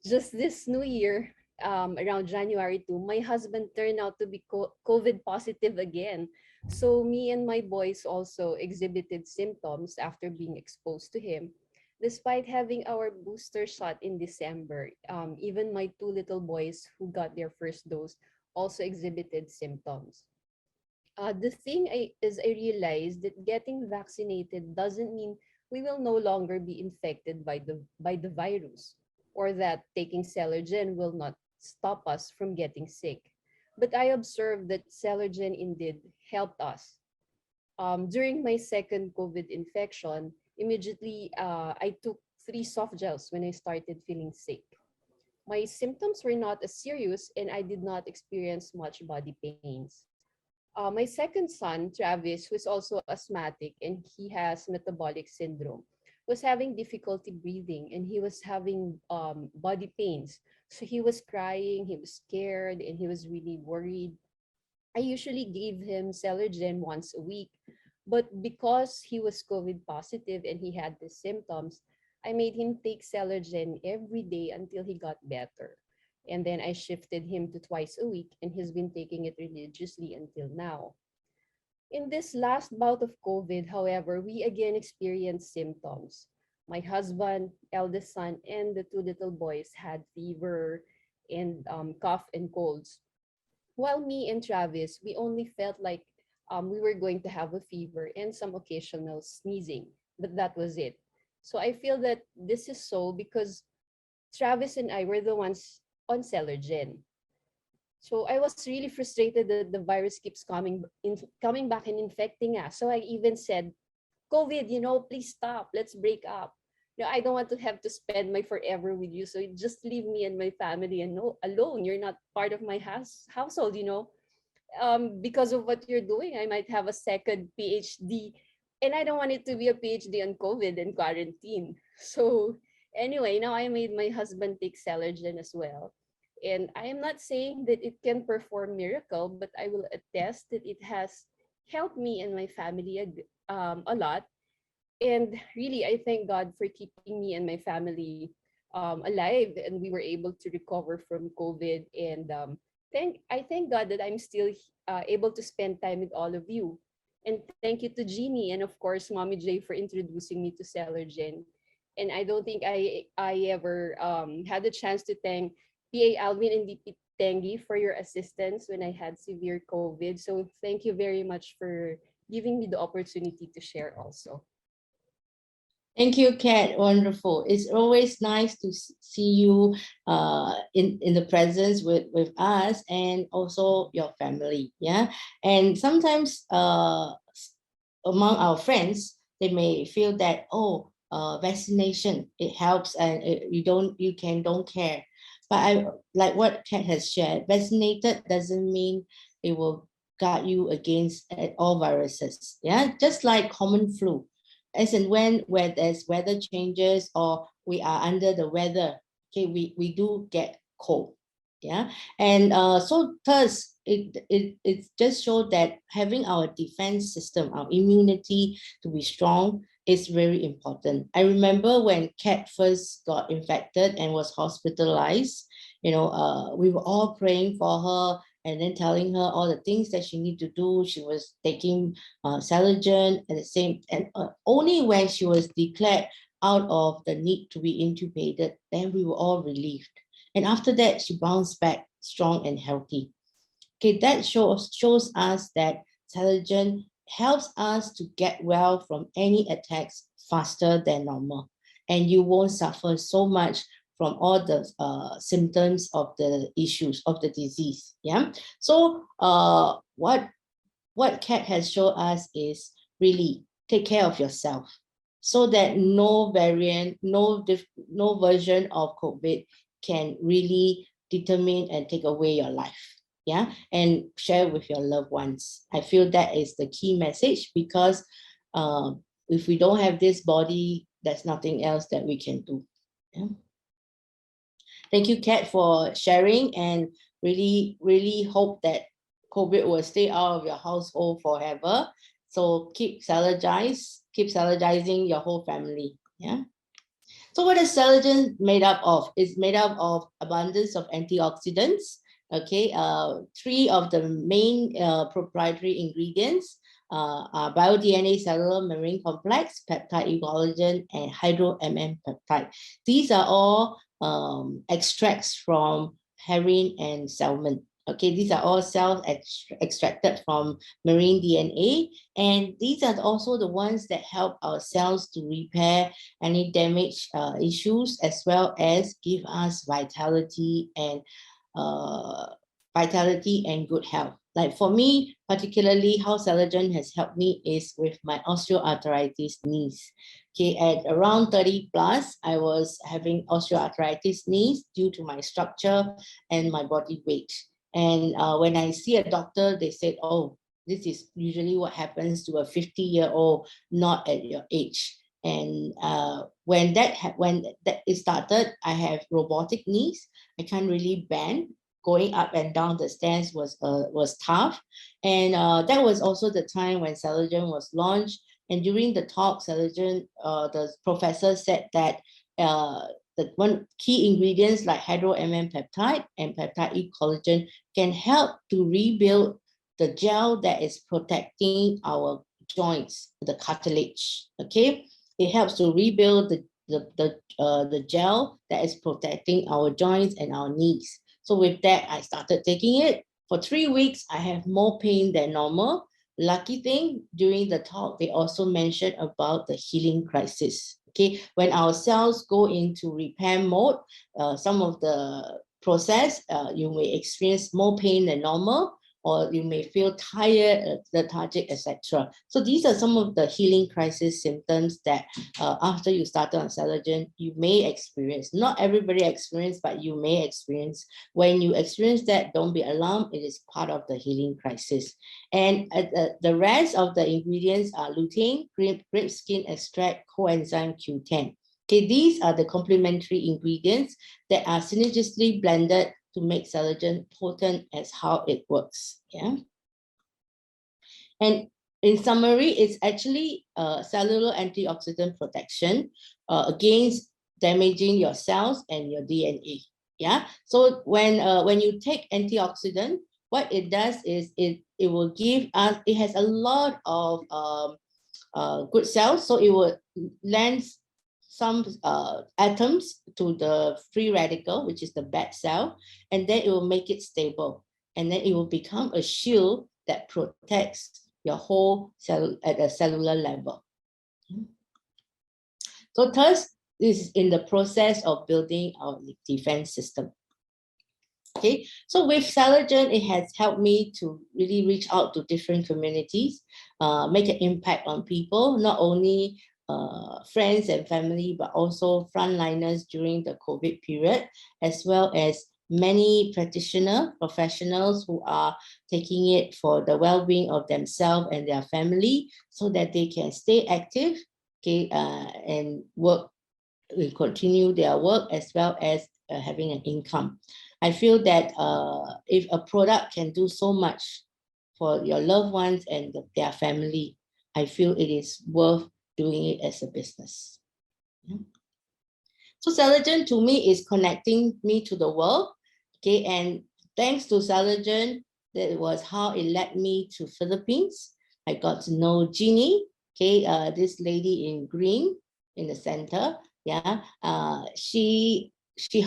Just this new year, around January 2, my husband turned out to be COVID positive again. So me and my boys also exhibited symptoms after being exposed to him. Despite having our booster shot in December, even my 2 little boys who got their first dose also exhibited symptoms. The thing is I realized that getting vaccinated doesn't mean we will no longer be infected by the virus, or that taking Celgen will not stop us from getting sick. But I observed that Celgen indeed helped us. During my second COVID infection, immediately I took 3 soft gels when I started feeling sick. My symptoms were not as serious, and I did not experience much body pains. My second son, Travis, who is also asthmatic and he has metabolic syndrome, was having difficulty breathing, and he was having body pains. So he was crying, he was scared, and he was really worried. I usually gave him Celergen once a week, but because he was COVID positive and he had the symptoms, I made him take Celergen every day until he got better. And then I shifted him to twice a week, and he's been taking it religiously until now. In this last bout of COVID, however, we again experienced symptoms. My husband, eldest son, and the 2 little boys had fever and cough and colds. While me and Travis, we only felt like we were going to have a fever and some occasional sneezing, but that was it. So I feel that this is so because Travis and I were the ones on Cellergen. So I was really frustrated that the virus keeps coming back and infecting us. So I even said, COVID, please stop. Let's break up. I don't want to have to spend my forever with you. So just leave me and my family and no alone. You're not part of my household. Because of what you're doing, I might have a second PhD. And I don't want it to be a PhD on COVID and quarantine. So anyway, now I made my husband take Celergen as well. And I am not saying that it can perform miracle, but I will attest that it has helped me and my family a lot. And really, I thank God for keeping me and my family alive, and we were able to recover from COVID. And I thank God that I'm still able to spend time with all of you. And thank you to Jeannie and of course Mommy J for introducing me to Celgen. And I don't think I ever had the chance to thank PA Alvin and DP Theingi for your assistance when I had severe COVID. So thank you very much for giving me the opportunity to share also. Thank you, Kat. Wonderful. It's always nice to see you in the presence with us and also your family. Yeah. And sometimes among our friends, they may feel that, oh, vaccination, it helps and don't care. But I like what Kat has shared, vaccinated doesn't mean it will guard you against all viruses. Yeah. Just like common flu, as and where there's weather changes or we are under the weather, okay, we do get cold. Yeah. And so thus it just showed that having our defense system, our immunity to be strong is very important. I remember when Kat first got infected and was hospitalized, we were all praying for her and then telling her all the things that she need to do. She was taking Celgen at the same, and only when she was declared out of the need to be intubated, then we were all relieved. And after that, she bounced back strong and healthy. Okay, that shows us that Celgen helps us to get well from any attacks faster than normal, and you won't suffer so much from all the symptoms of the issues of the disease. Yeah. So what Kat has shown us is really take care of yourself so that no variant, no version of COVID can really determine and take away your life. Yeah, and share with your loved ones. I feel that is the key message because if we don't have this body, there's nothing else that we can do. Yeah. Thank you, Kat, for sharing, and really, really hope that COVID will stay out of your household forever. So keep synergizing your whole family. Yeah. So what is Celgen made up of? It's made up of abundance of antioxidants. Okay, three of the main proprietary ingredients are bio-DNA cellular membrane complex, peptide collagen, and hydro-MM peptide. These are all extracts from herring and salmon. Okay, these are all cells extracted from marine DNA, and these are also the ones that help our cells to repair any damage issues, as well as give us vitality and good health. Like for me, particularly how Celgen has helped me is with my osteoarthritis knees. Okay, at around 30 plus, I was having osteoarthritis knees due to my structure and my body weight. And when I see a doctor, they said, oh, this is usually what happens to a 50-year-old, not at your age. And when that it started, I have robotic knees. I can't really bend. Going up and down the stairs was tough. And that was also the time when Celgen was launched. And during the talk, Celgen, the professor said that the one key ingredients like hydro-MM peptide and peptide collagen can help to rebuild the gel that is protecting our joints, the cartilage. Okay, it helps to rebuild the gel that is protecting our joints and our knees. So with that, I started taking it. For 3 weeks, I have more pain than normal. Lucky thing, during the talk, they also mentioned about the healing crisis. Okay, when our cells go into repair mode, some of the process, you may experience more pain than normal, or you may feel tired, lethargic, etc. So these are some of the healing crisis symptoms that after you started on Celgen, you may experience. Not everybody experience, but you may experience. When you experience that, don't be alarmed. It is part of the healing crisis. And the rest of the ingredients are lutein, grape skin extract, coenzyme Q10. Okay, these are the complementary ingredients that are synergistically blended to make Celgen potent as how it works. Yeah. And in summary, it's actually cellular antioxidant protection against damaging your cells and your DNA. Yeah. So when you take antioxidant, what it does is it will give us, it has a lot of good cells, so it will lend some atoms to the free radical, which is the bad cell, and then it will make it stable, and then it will become a shield that protects your whole cell at a cellular level. So thus, this is in the process of building our defense system. Okay, so with Celgen, it has helped me to really reach out to different communities, make an impact on people, not only friends and family, but also frontliners during the COVID period, as well as many professionals who are taking it for the well-being of themselves and their family, so that they can stay active, okay, and work, continue their work, as well as having an income. I feel that if a product can do so much for your loved ones and their family, I feel it is worth doing it as a business. Yeah. So Celgen to me is connecting me to the world. Okay, and thanks to Celgen, that was how it led me to Philippines. I got to know Jeannie, okay, this lady in green in the center. Yeah, she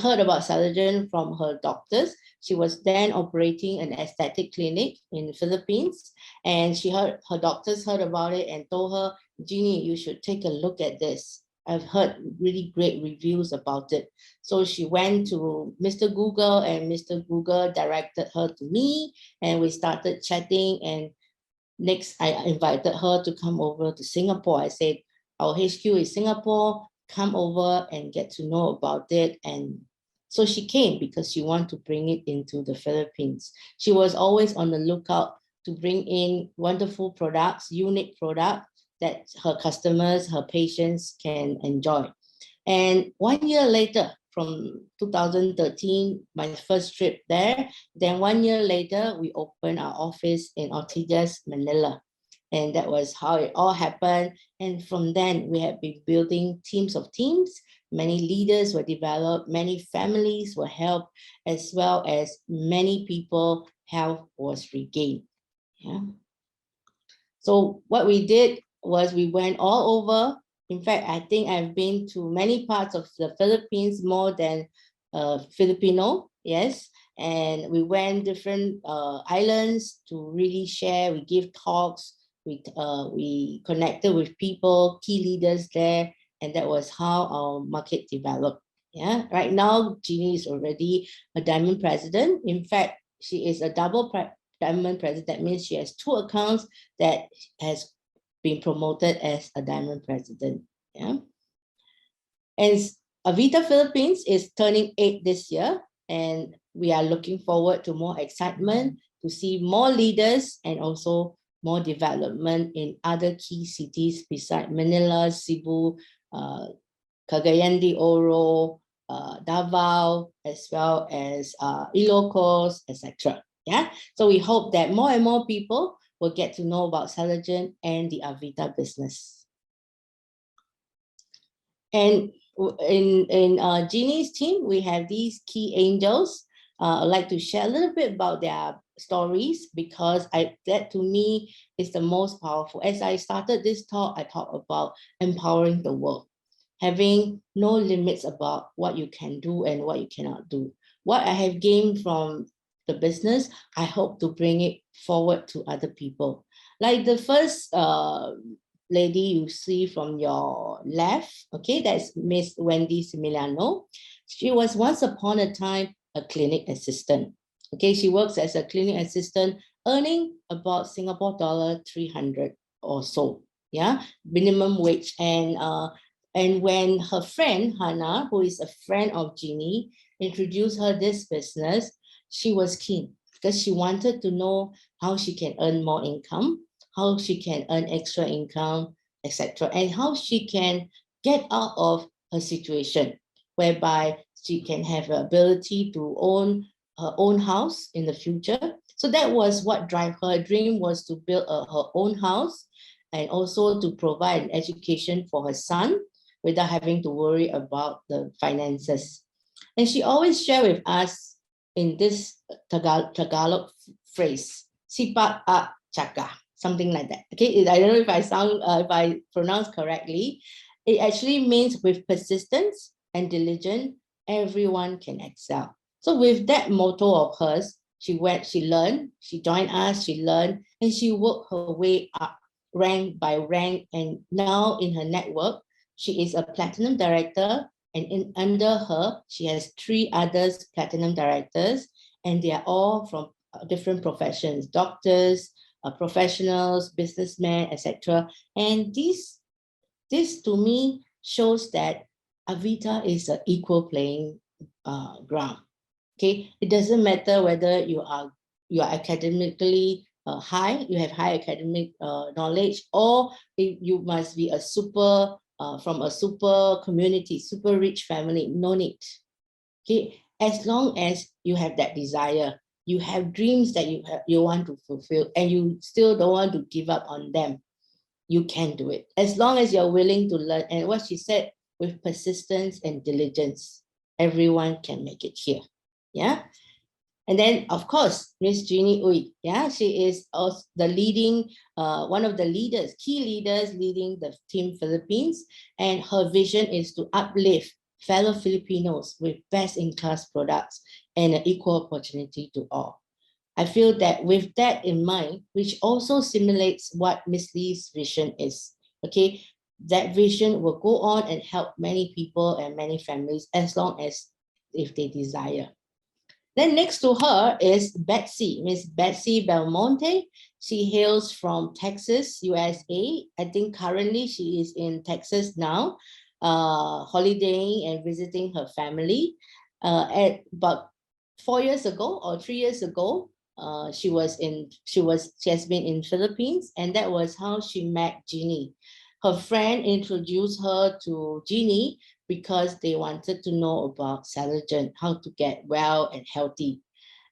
heard about Celgen from her doctors. She was then operating an aesthetic clinic in the Philippines, and her doctors heard about it and told her, Jeannie, you should take a look at this. I've heard really great reviews about it. So she went to Mr. Google, and Mr. Google directed her to me, and we started chatting. And next, I invited her to come over to Singapore. I said, our HQ is Singapore, come over and get to know about it. And so she came because she wanted to bring it into the Philippines. She was always on the lookout to bring in wonderful products, unique products that her customers, her patients can enjoy. And 1 year later, from 2013, my first trip there, then 1 year later, we opened our office in Ortigas, Manila. And that was how it all happened. And from then, we have been building teams of teams. Many leaders were developed, many families were helped, as well as many people, health was regained. Yeah. So what we did was we went all over. In fact, I think I've been to many parts of the Philippines, more than Filipino, yes. And we went different islands to really share. We give talks. We connected with people, key leaders there, and that was how our market developed. Yeah, right now Jeannie is already a diamond president. In fact, she is a double diamond president. That means she has 2 accounts that has been promoted as a diamond president. Yeah. And Avita Philippines is turning 8 this year, and we are looking forward to more excitement, to see more leaders and also more development in other key cities beside Manila, Cebu, Cagayan de Oro, Davao, as well as Ilocos, etc. Yeah, so we hope that more and more people will get to know about Celgen and the Avita business. And in Jeannie's team, we have these key angels. I'd like to share a little bit about their stories, because that to me is the most powerful. As I started this talk, I talked about empowering the world, having no limits about what you can do and what you cannot do. What I have gained from the business, I hope to bring it forward to other people. Like the first lady you see from your left, okay, that's Miss Wendy Similiano. She was once upon a time a clinic assistant. Okay, she works as a clinic assistant, earning about Singapore dollar 300 or so, yeah, minimum wage. And when her friend Hannah, who is a friend of Jeannie, introduced her this business, she was keen because she wanted to know how she can earn more income, how she can earn extra income, etc., and how she can get out of her situation, whereby she can have the ability to own her own house in the future. So that was what drive her. Her dream was to build her own house, and also to provide an education for her son without having to worry about the finances. And she always share with us in this Tagalog phrase, sipa a chaka, something like that. Okay, I don't know if I pronounce correctly. It actually means with persistence and diligence, everyone can excel. So with that motto of hers, she learned, she joined us, she learned, and she worked her way up, rank by rank. And now in her network, she is a platinum director, and under her, she has 3 others platinum directors, and they are all from different professions, doctors, professionals, businessmen, etc. And this to me shows that Avita is an equal playing ground. Okay, it doesn't matter whether you are academically high, you have high academic knowledge, or you must be a super from a super community, super rich family. No need. Okay, as long as you have that desire, you have dreams that you want to fulfill, and you still don't want to give up on them, you can do it. As long as you're willing to learn. And what she said, with persistence and diligence, everyone can make it here. Yeah. And then, of course, Miss Jeannie Uy, yeah, she is also the leading, one of the leaders, key leaders leading the Team Philippines. And her vision is to uplift fellow Filipinos with best-in-class products and an equal opportunity to all. I feel that with that in mind, which also simulates what Miss Lee's vision is, okay, that vision will go on and help many people and many families as long as if they desire. Then next to her is Betsy, Miss Betsy Belmonte. She hails from Texas, USA. I think currently she is in Texas now, holidaying and visiting her family. But 4 years ago or 3 years ago, she has been in Philippines, and that was how she met Jeannie. Her friend introduced her to Jeannie because they wanted to know about Celgen, how to get well and healthy.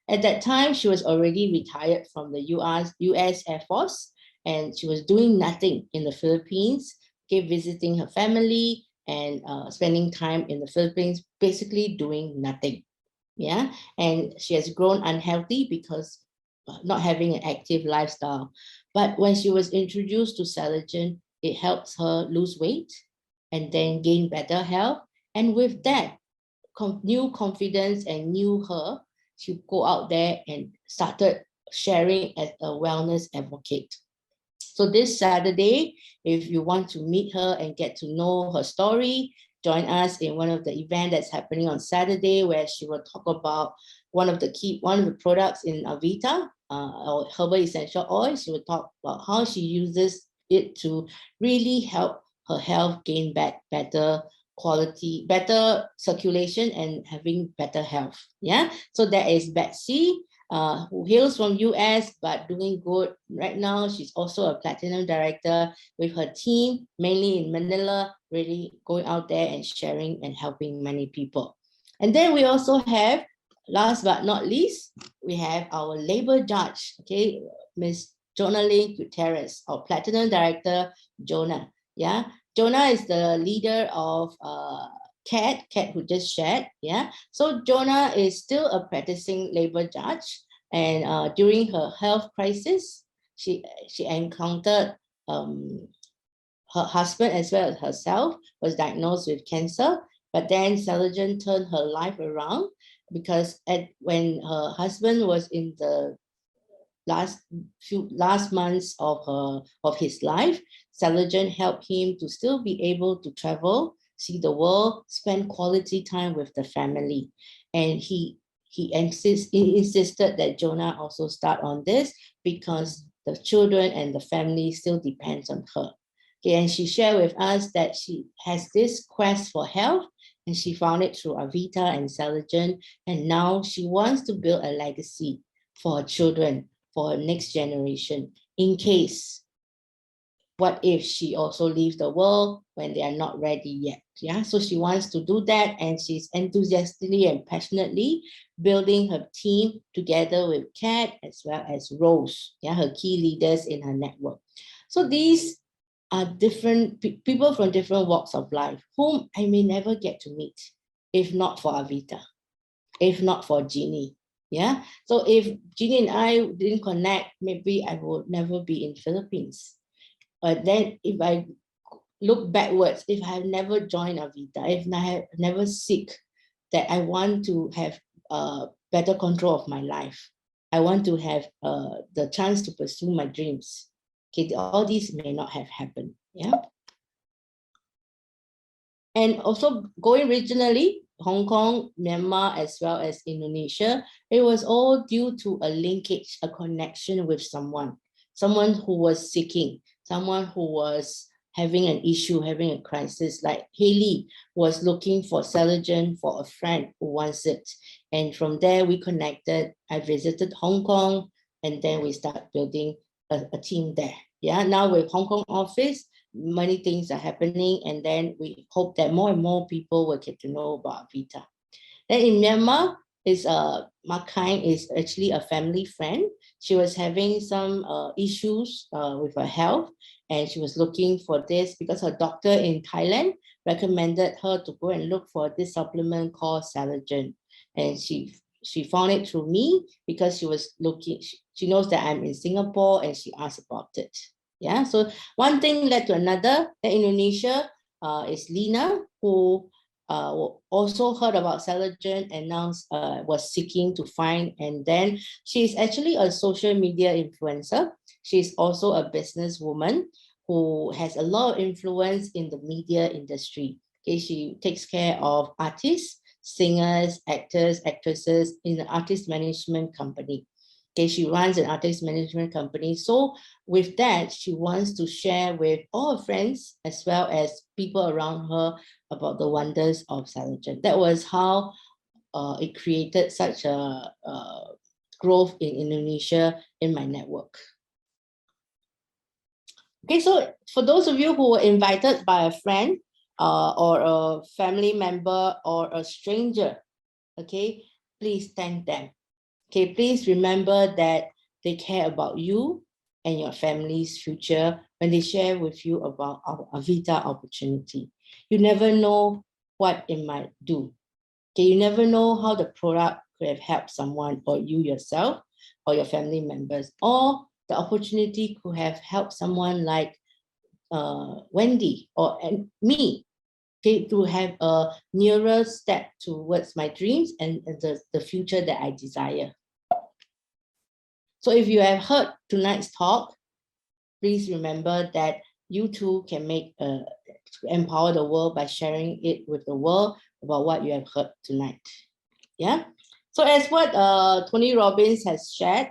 At that time, she was already retired from the US Air Force, and she was doing nothing in the Philippines, visiting her family and spending time in the Philippines, basically doing nothing. Yeah, and she has grown unhealthy because not having an active lifestyle. But when she was introduced to Celgen, it helps her lose weight and then gain better health. And with that, new confidence and new her, she go out there and started sharing as a wellness advocate. So this Saturday, if you want to meet her and get to know her story, join us in one of the events that's happening on Saturday, where she will talk about one of the products in Avita, or herbal essential oil. She will talk about how she uses it to really help her health gain back better quality, better circulation, and having better health. Yeah. So that is Betsy, who hails from US but doing good right now. She's also a platinum director with her team, mainly in Manila, really going out there and sharing and helping many people. And then we also have, last but not least, we have our labor judge, okay, Miss Jonah Lynn Gutierrez, our platinum director, Jonah. Yeah, Jonah is the leader of Kat who just shared. Yeah, so Jonah is still a practicing labor judge, and during her health crisis, she encountered her husband as well as herself was diagnosed with cancer. But then Celgen turned her life around, because when her husband was in the last months of his life, Celgen helped him to still be able to travel, see the world, spend quality time with the family. And he insisted that Jonah also start on this because the children and the family still depends on her. Okay, and she shared with us that she has this quest for health, and she found it through Avita and Celgen, and now she wants to build a legacy for her children, for her next generation, in case, what if she also leaves the world when they are not ready yet? Yeah, so she wants to do that, and she's enthusiastically and passionately building her team together with Kat as well as Rose, yeah, her key leaders in her network. So these are different people from different walks of life, whom I may never get to meet. if not for Avita, if not for Jeannie. Yeah. So if Jeannie and I didn't connect, maybe I would never be in Philippines. But then if I look backwards, if I have never joined Avita, if I have never seek that I want to have better control of my life, I want to have the chance to pursue my dreams. Okay, all these may not have happened. Yeah. And also going regionally, Hong Kong, Myanmar, as well as Indonesia, it was all due to a linkage, a connection with someone who was seeking, someone who was having an issue, having a crisis. Like Haley was looking for Celgen for a friend who wants it. And from there, we connected. I visited Hong Kong, and then we start building a team there. Yeah, now with Hong Kong office, many things are happening, and then we hope that more and more people will get to know about Avita. Then in Myanmar, Makai is actually a family friend. She was having some issues with her health, and she was looking for this because her doctor in Thailand recommended her to go and look for this supplement called Celgen. And she found it through me because she was looking, she knows that I'm in Singapore, and she asked about it. Yeah, so one thing led to another. In Indonesia is Lina, who also heard about Celgen and now was seeking to find. And then she's actually a social media influencer. She's also a businesswoman who has a lot of influence in the media industry. Okay, she takes care of artists, singers, actors, actresses in the artist management company. Okay, she runs an artist management company. So with that, she wants to share with all her friends as well as people around her about the wonders of Celgen. That was how it created such a growth in Indonesia in my network. Okay, so for those of you who were invited by a friend or a family member or a stranger, okay, please thank them. Okay, please remember that they care about you and your family's future when they share with you about our Avita opportunity. You never know what it might do. Okay, you never know how the product could have helped someone, or you yourself or your family members, or the opportunity could have helped someone like Wendy or me, okay, to have a nearer step towards my dreams and the future that I desire. So if you have heard tonight's talk, please remember that you too can empower the world by sharing it with the world about what you have heard tonight. Yeah. So as what Tony Robbins has shared,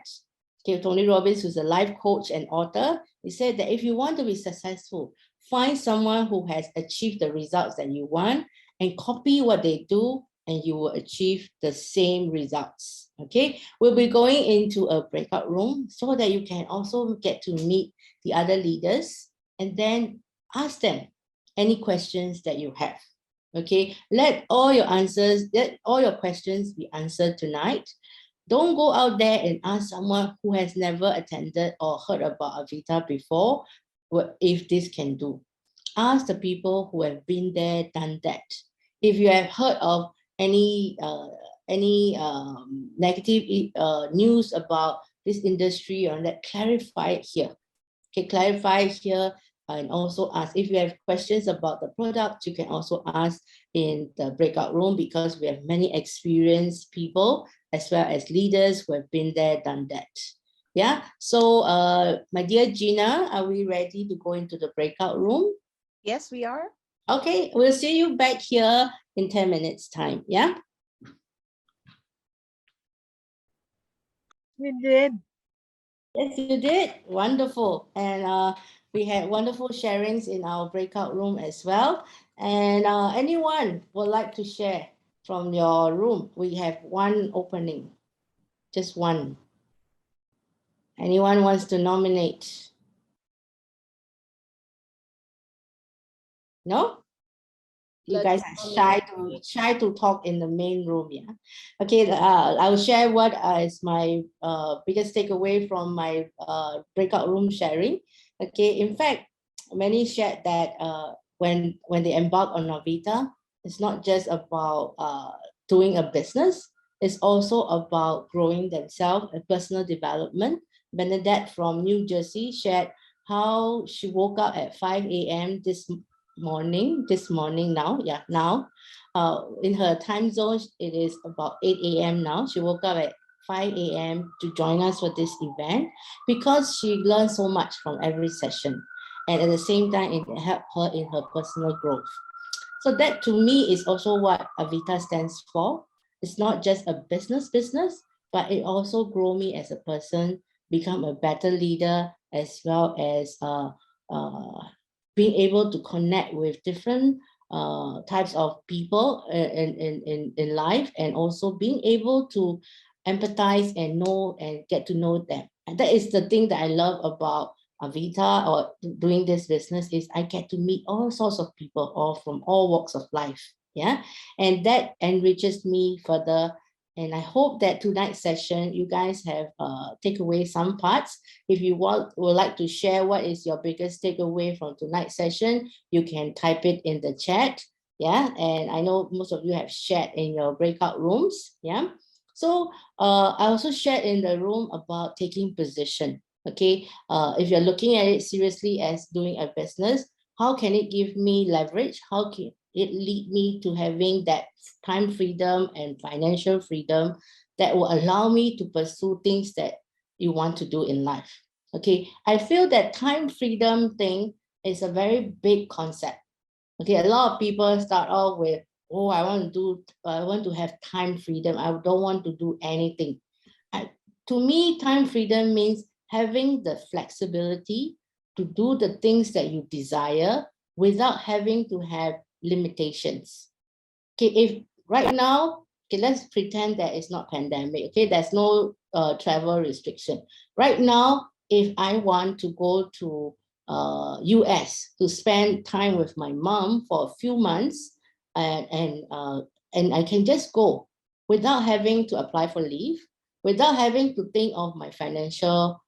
okay, Tony Robbins, who's a life coach and author, he said that if you want to be successful, find someone who has achieved the results that you want and copy what they do, and you will achieve the same results. Okay, we'll be going into a breakout room so that you can also get to meet the other leaders and then ask them any questions that you have. Okay, let all your questions be answered tonight. Don't go out there and ask someone who has never attended or heard about Avita before if this can do. Ask the people who have been there, done that. If you have heard of any negative news about this industry, or that, clarify it here. Okay, clarify here, and also ask if you have questions about the product. You can also ask in the breakout room, because we have many experienced people as well as leaders who have been there, done that. Yeah, so my dear Gina, are we ready to go into the breakout room? Yes, we are. Okay, we'll see you back here in 10 minutes time. Yeah. You did. Yes, you did. Wonderful. And we had wonderful sharings in our breakout room as well. And anyone would like to share from your room? We have one opening, just one. Anyone wants to nominate? No? You guys are shy to talk in the main room, yeah. Okay, I will share what is my biggest takeaway from my breakout room sharing. Okay, in fact, many shared that when they embark on Avita, It's not just about doing a business. It's also about growing themselves and personal development. Bernadette from New Jersey shared how she woke up at 5 a.m. this morning now. Yeah, now. In her time zone, it is about 8 a.m. now. She woke up at 5 a.m. to join us for this event because she learned so much from every session. And at the same time, it helped her in her personal growth. So that to me is also what Avita stands for. It's not just a business, but it also grow me as a person, become a better leader, as well as being able to connect with different types of people in life, and also being able to empathize and know and get to know them. And that is the thing that I love about Avita or doing this business, is I get to meet all sorts of people, all from all walks of life. Yeah. And that enriches me further. And I hope that tonight's session, you guys have take away some parts. If you would like to share what is your biggest takeaway from tonight's session, you can type it in the chat. Yeah. And I know most of you have shared in your breakout rooms. Yeah. So I also shared in the room about taking position. Okay, if you're looking at it seriously as doing a business, how can it give me leverage? How can it lead me to having that time freedom and financial freedom that will allow me to pursue things that you want to do in life? Okay, I feel that time freedom thing is a very big concept. Okay, a lot of people start off with, oh, I want to have time freedom. I don't want to do anything. To me, time freedom means having the flexibility to do the things that you desire without having to have limitations. Okay, if right now, okay, let's pretend that it's not pandemic. Okay, there's no travel restriction. Right now, if I want to go to US to spend time with my mom for a few months, and I can just go without having to apply for leave, without having to think of my financial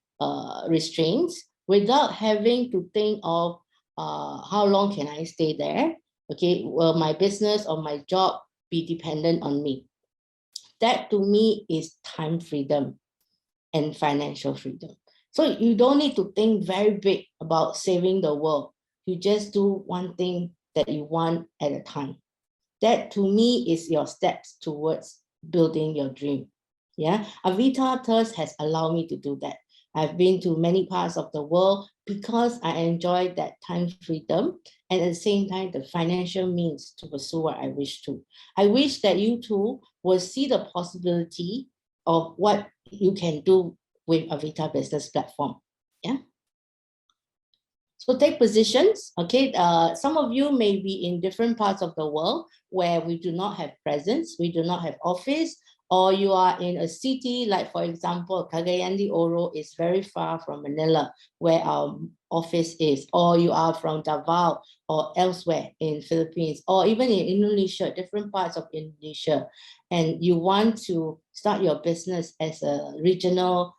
restraints, without having to think of how long can I stay there. Okay, will my business or my job be dependent on me? That to me is time freedom and financial freedom. So you don't need to think very big about saving the world. You just do one thing that you want at a time. That to me is your steps towards building your dream. Yeah, Avita Thirst has allowed me to do that. I've been to many parts of the world because I enjoy that time freedom, and at the same time, the financial means to pursue what I wish to. I wish that you too will see the possibility of what you can do with Avita Business Platform. Yeah. So take positions, okay? Some of you may be in different parts of the world where we do not have presence, we do not have office, or you are in a city, like for example, Cagayan de Oro is very far from Manila, where our office is, or you are from Davao or elsewhere in Philippines, or even in Indonesia, different parts of Indonesia, and you want to start your business as a regional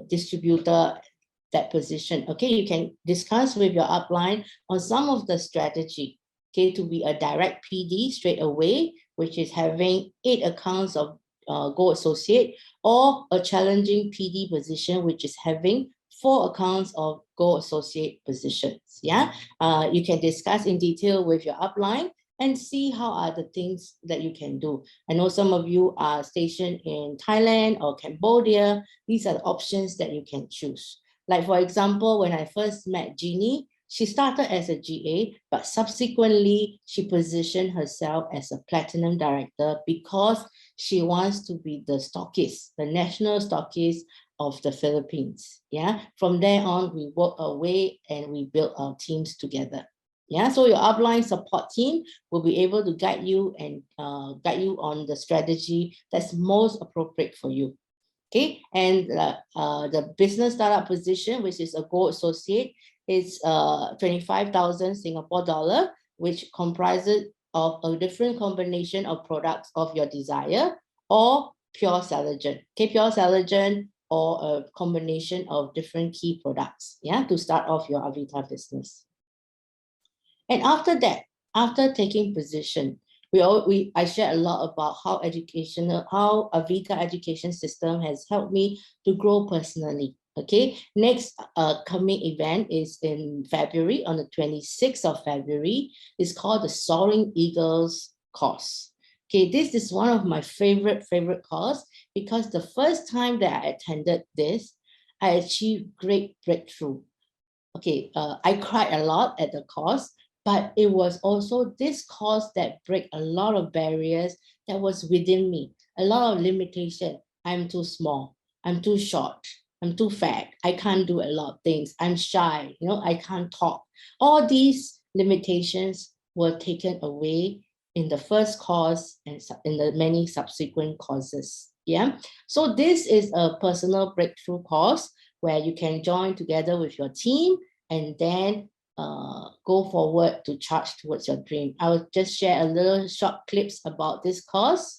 distributor, that position. Okay, you can discuss with your upline on some of the strategy, okay, to be a direct PD straight away, which is having 8 accounts of Go Associate, or a challenging PD position, which is having 4 accounts of Go Associate positions. Yeah, you can discuss in detail with your upline and see how are the things that you can do. I know some of you are stationed in Thailand or Cambodia. These are the options that you can choose. Like for example, when I first met Jeannie, she started as a GA, but subsequently she positioned herself as a platinum director because she wants to be the stockist, the national stockist of the Philippines. Yeah, from there on, we work our way and we build our teams together. Yeah, so your upline support team will be able to guide you and guide you on the strategy that's most appropriate for you. Okay, and the business startup position, which is a Go Associate, is 25,000 Singapore dollar, which comprises of a different combination of products of your desire, or pure Celgen. Okay, pure Celgen, or a combination of different key products, yeah, to start off your Avita business. And after that, after taking position, I share a lot about how Avita education system has helped me to grow personally. Okay, next coming event is in February, on the 26th of February. It's called the Soaring Eagles course. Okay, this is one of my favorite course, because the first time that I attended this, I achieved great breakthrough. Okay, I cried a lot at the course, but it was also this course that break a lot of barriers that was within me, a lot of limitation. I'm too small, I'm too short, I'm too fat, I can't do a lot of things, I'm shy, I can't talk. All these limitations were taken away in the first course and in the many subsequent courses. Yeah, so this is a personal breakthrough course where you can join together with your team and then go forward to charge towards your dream. I will just share a little short clips about this course.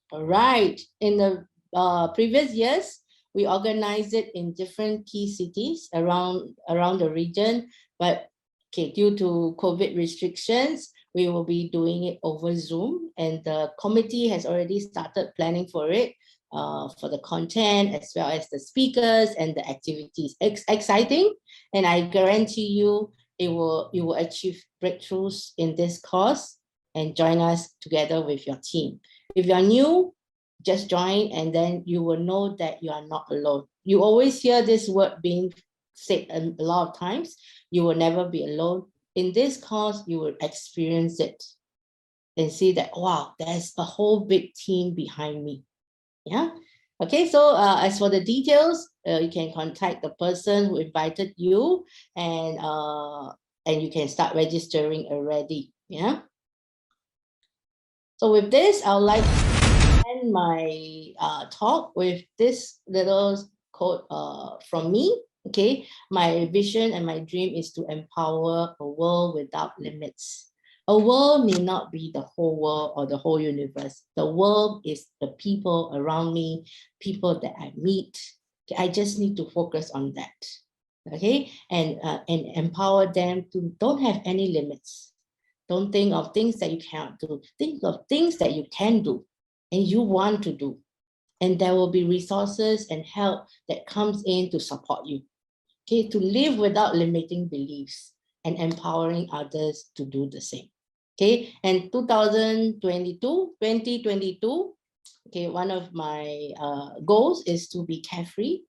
All right, in the previous years, we organized it in different key cities around the region, but okay, due to COVID restrictions, we will be doing it over Zoom, and the committee has already started planning for it, for the content as well as the speakers and the activities. Exciting, and I guarantee you you will achieve breakthroughs in this course and join us together with your team. If you're new, just join, and then you will know that you are not alone. You always hear this word being said a lot of times. You will never be alone. In this course, you will experience it and see that, wow, there's a whole big team behind me. Yeah. Okay, so as for the details, you can contact the person who invited you, and you can start registering already. Yeah. So with this, I would like to end my talk with this little quote from me. Okay, my vision and my dream is to empower a world without limits. A world may not be the whole world or the whole universe. The world is the people around me, people that I meet. Okay, I just need to focus on that. Okay, and empower them to don't have any limits. Don't think of things that you cannot do. Think of things that you can do and you want to do. And there will be resources and help that comes in to support you. Okay, to live without limiting beliefs and empowering others to do the same. Okay, and 2022, okay, one of my goals is to be carefree,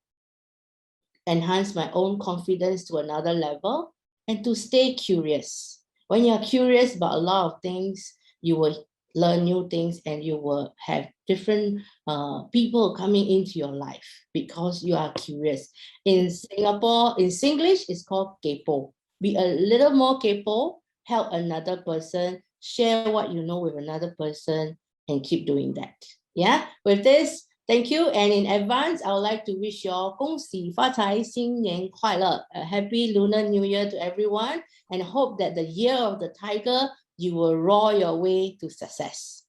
enhance my own confidence to another level, and to stay curious. When you're curious about a lot of things, you will learn new things, and you will have different people coming into your life because you are curious. In Singapore, in Singlish, it's called kepo. Be a little more kepo, help another person, share what you know with another person, and keep doing that. Yeah, with this, thank you, and in advance, I would like to wish you all 恭喜发财，新年快乐, a happy Lunar New Year to everyone, and hope that the year of the tiger, you will roar your way to success.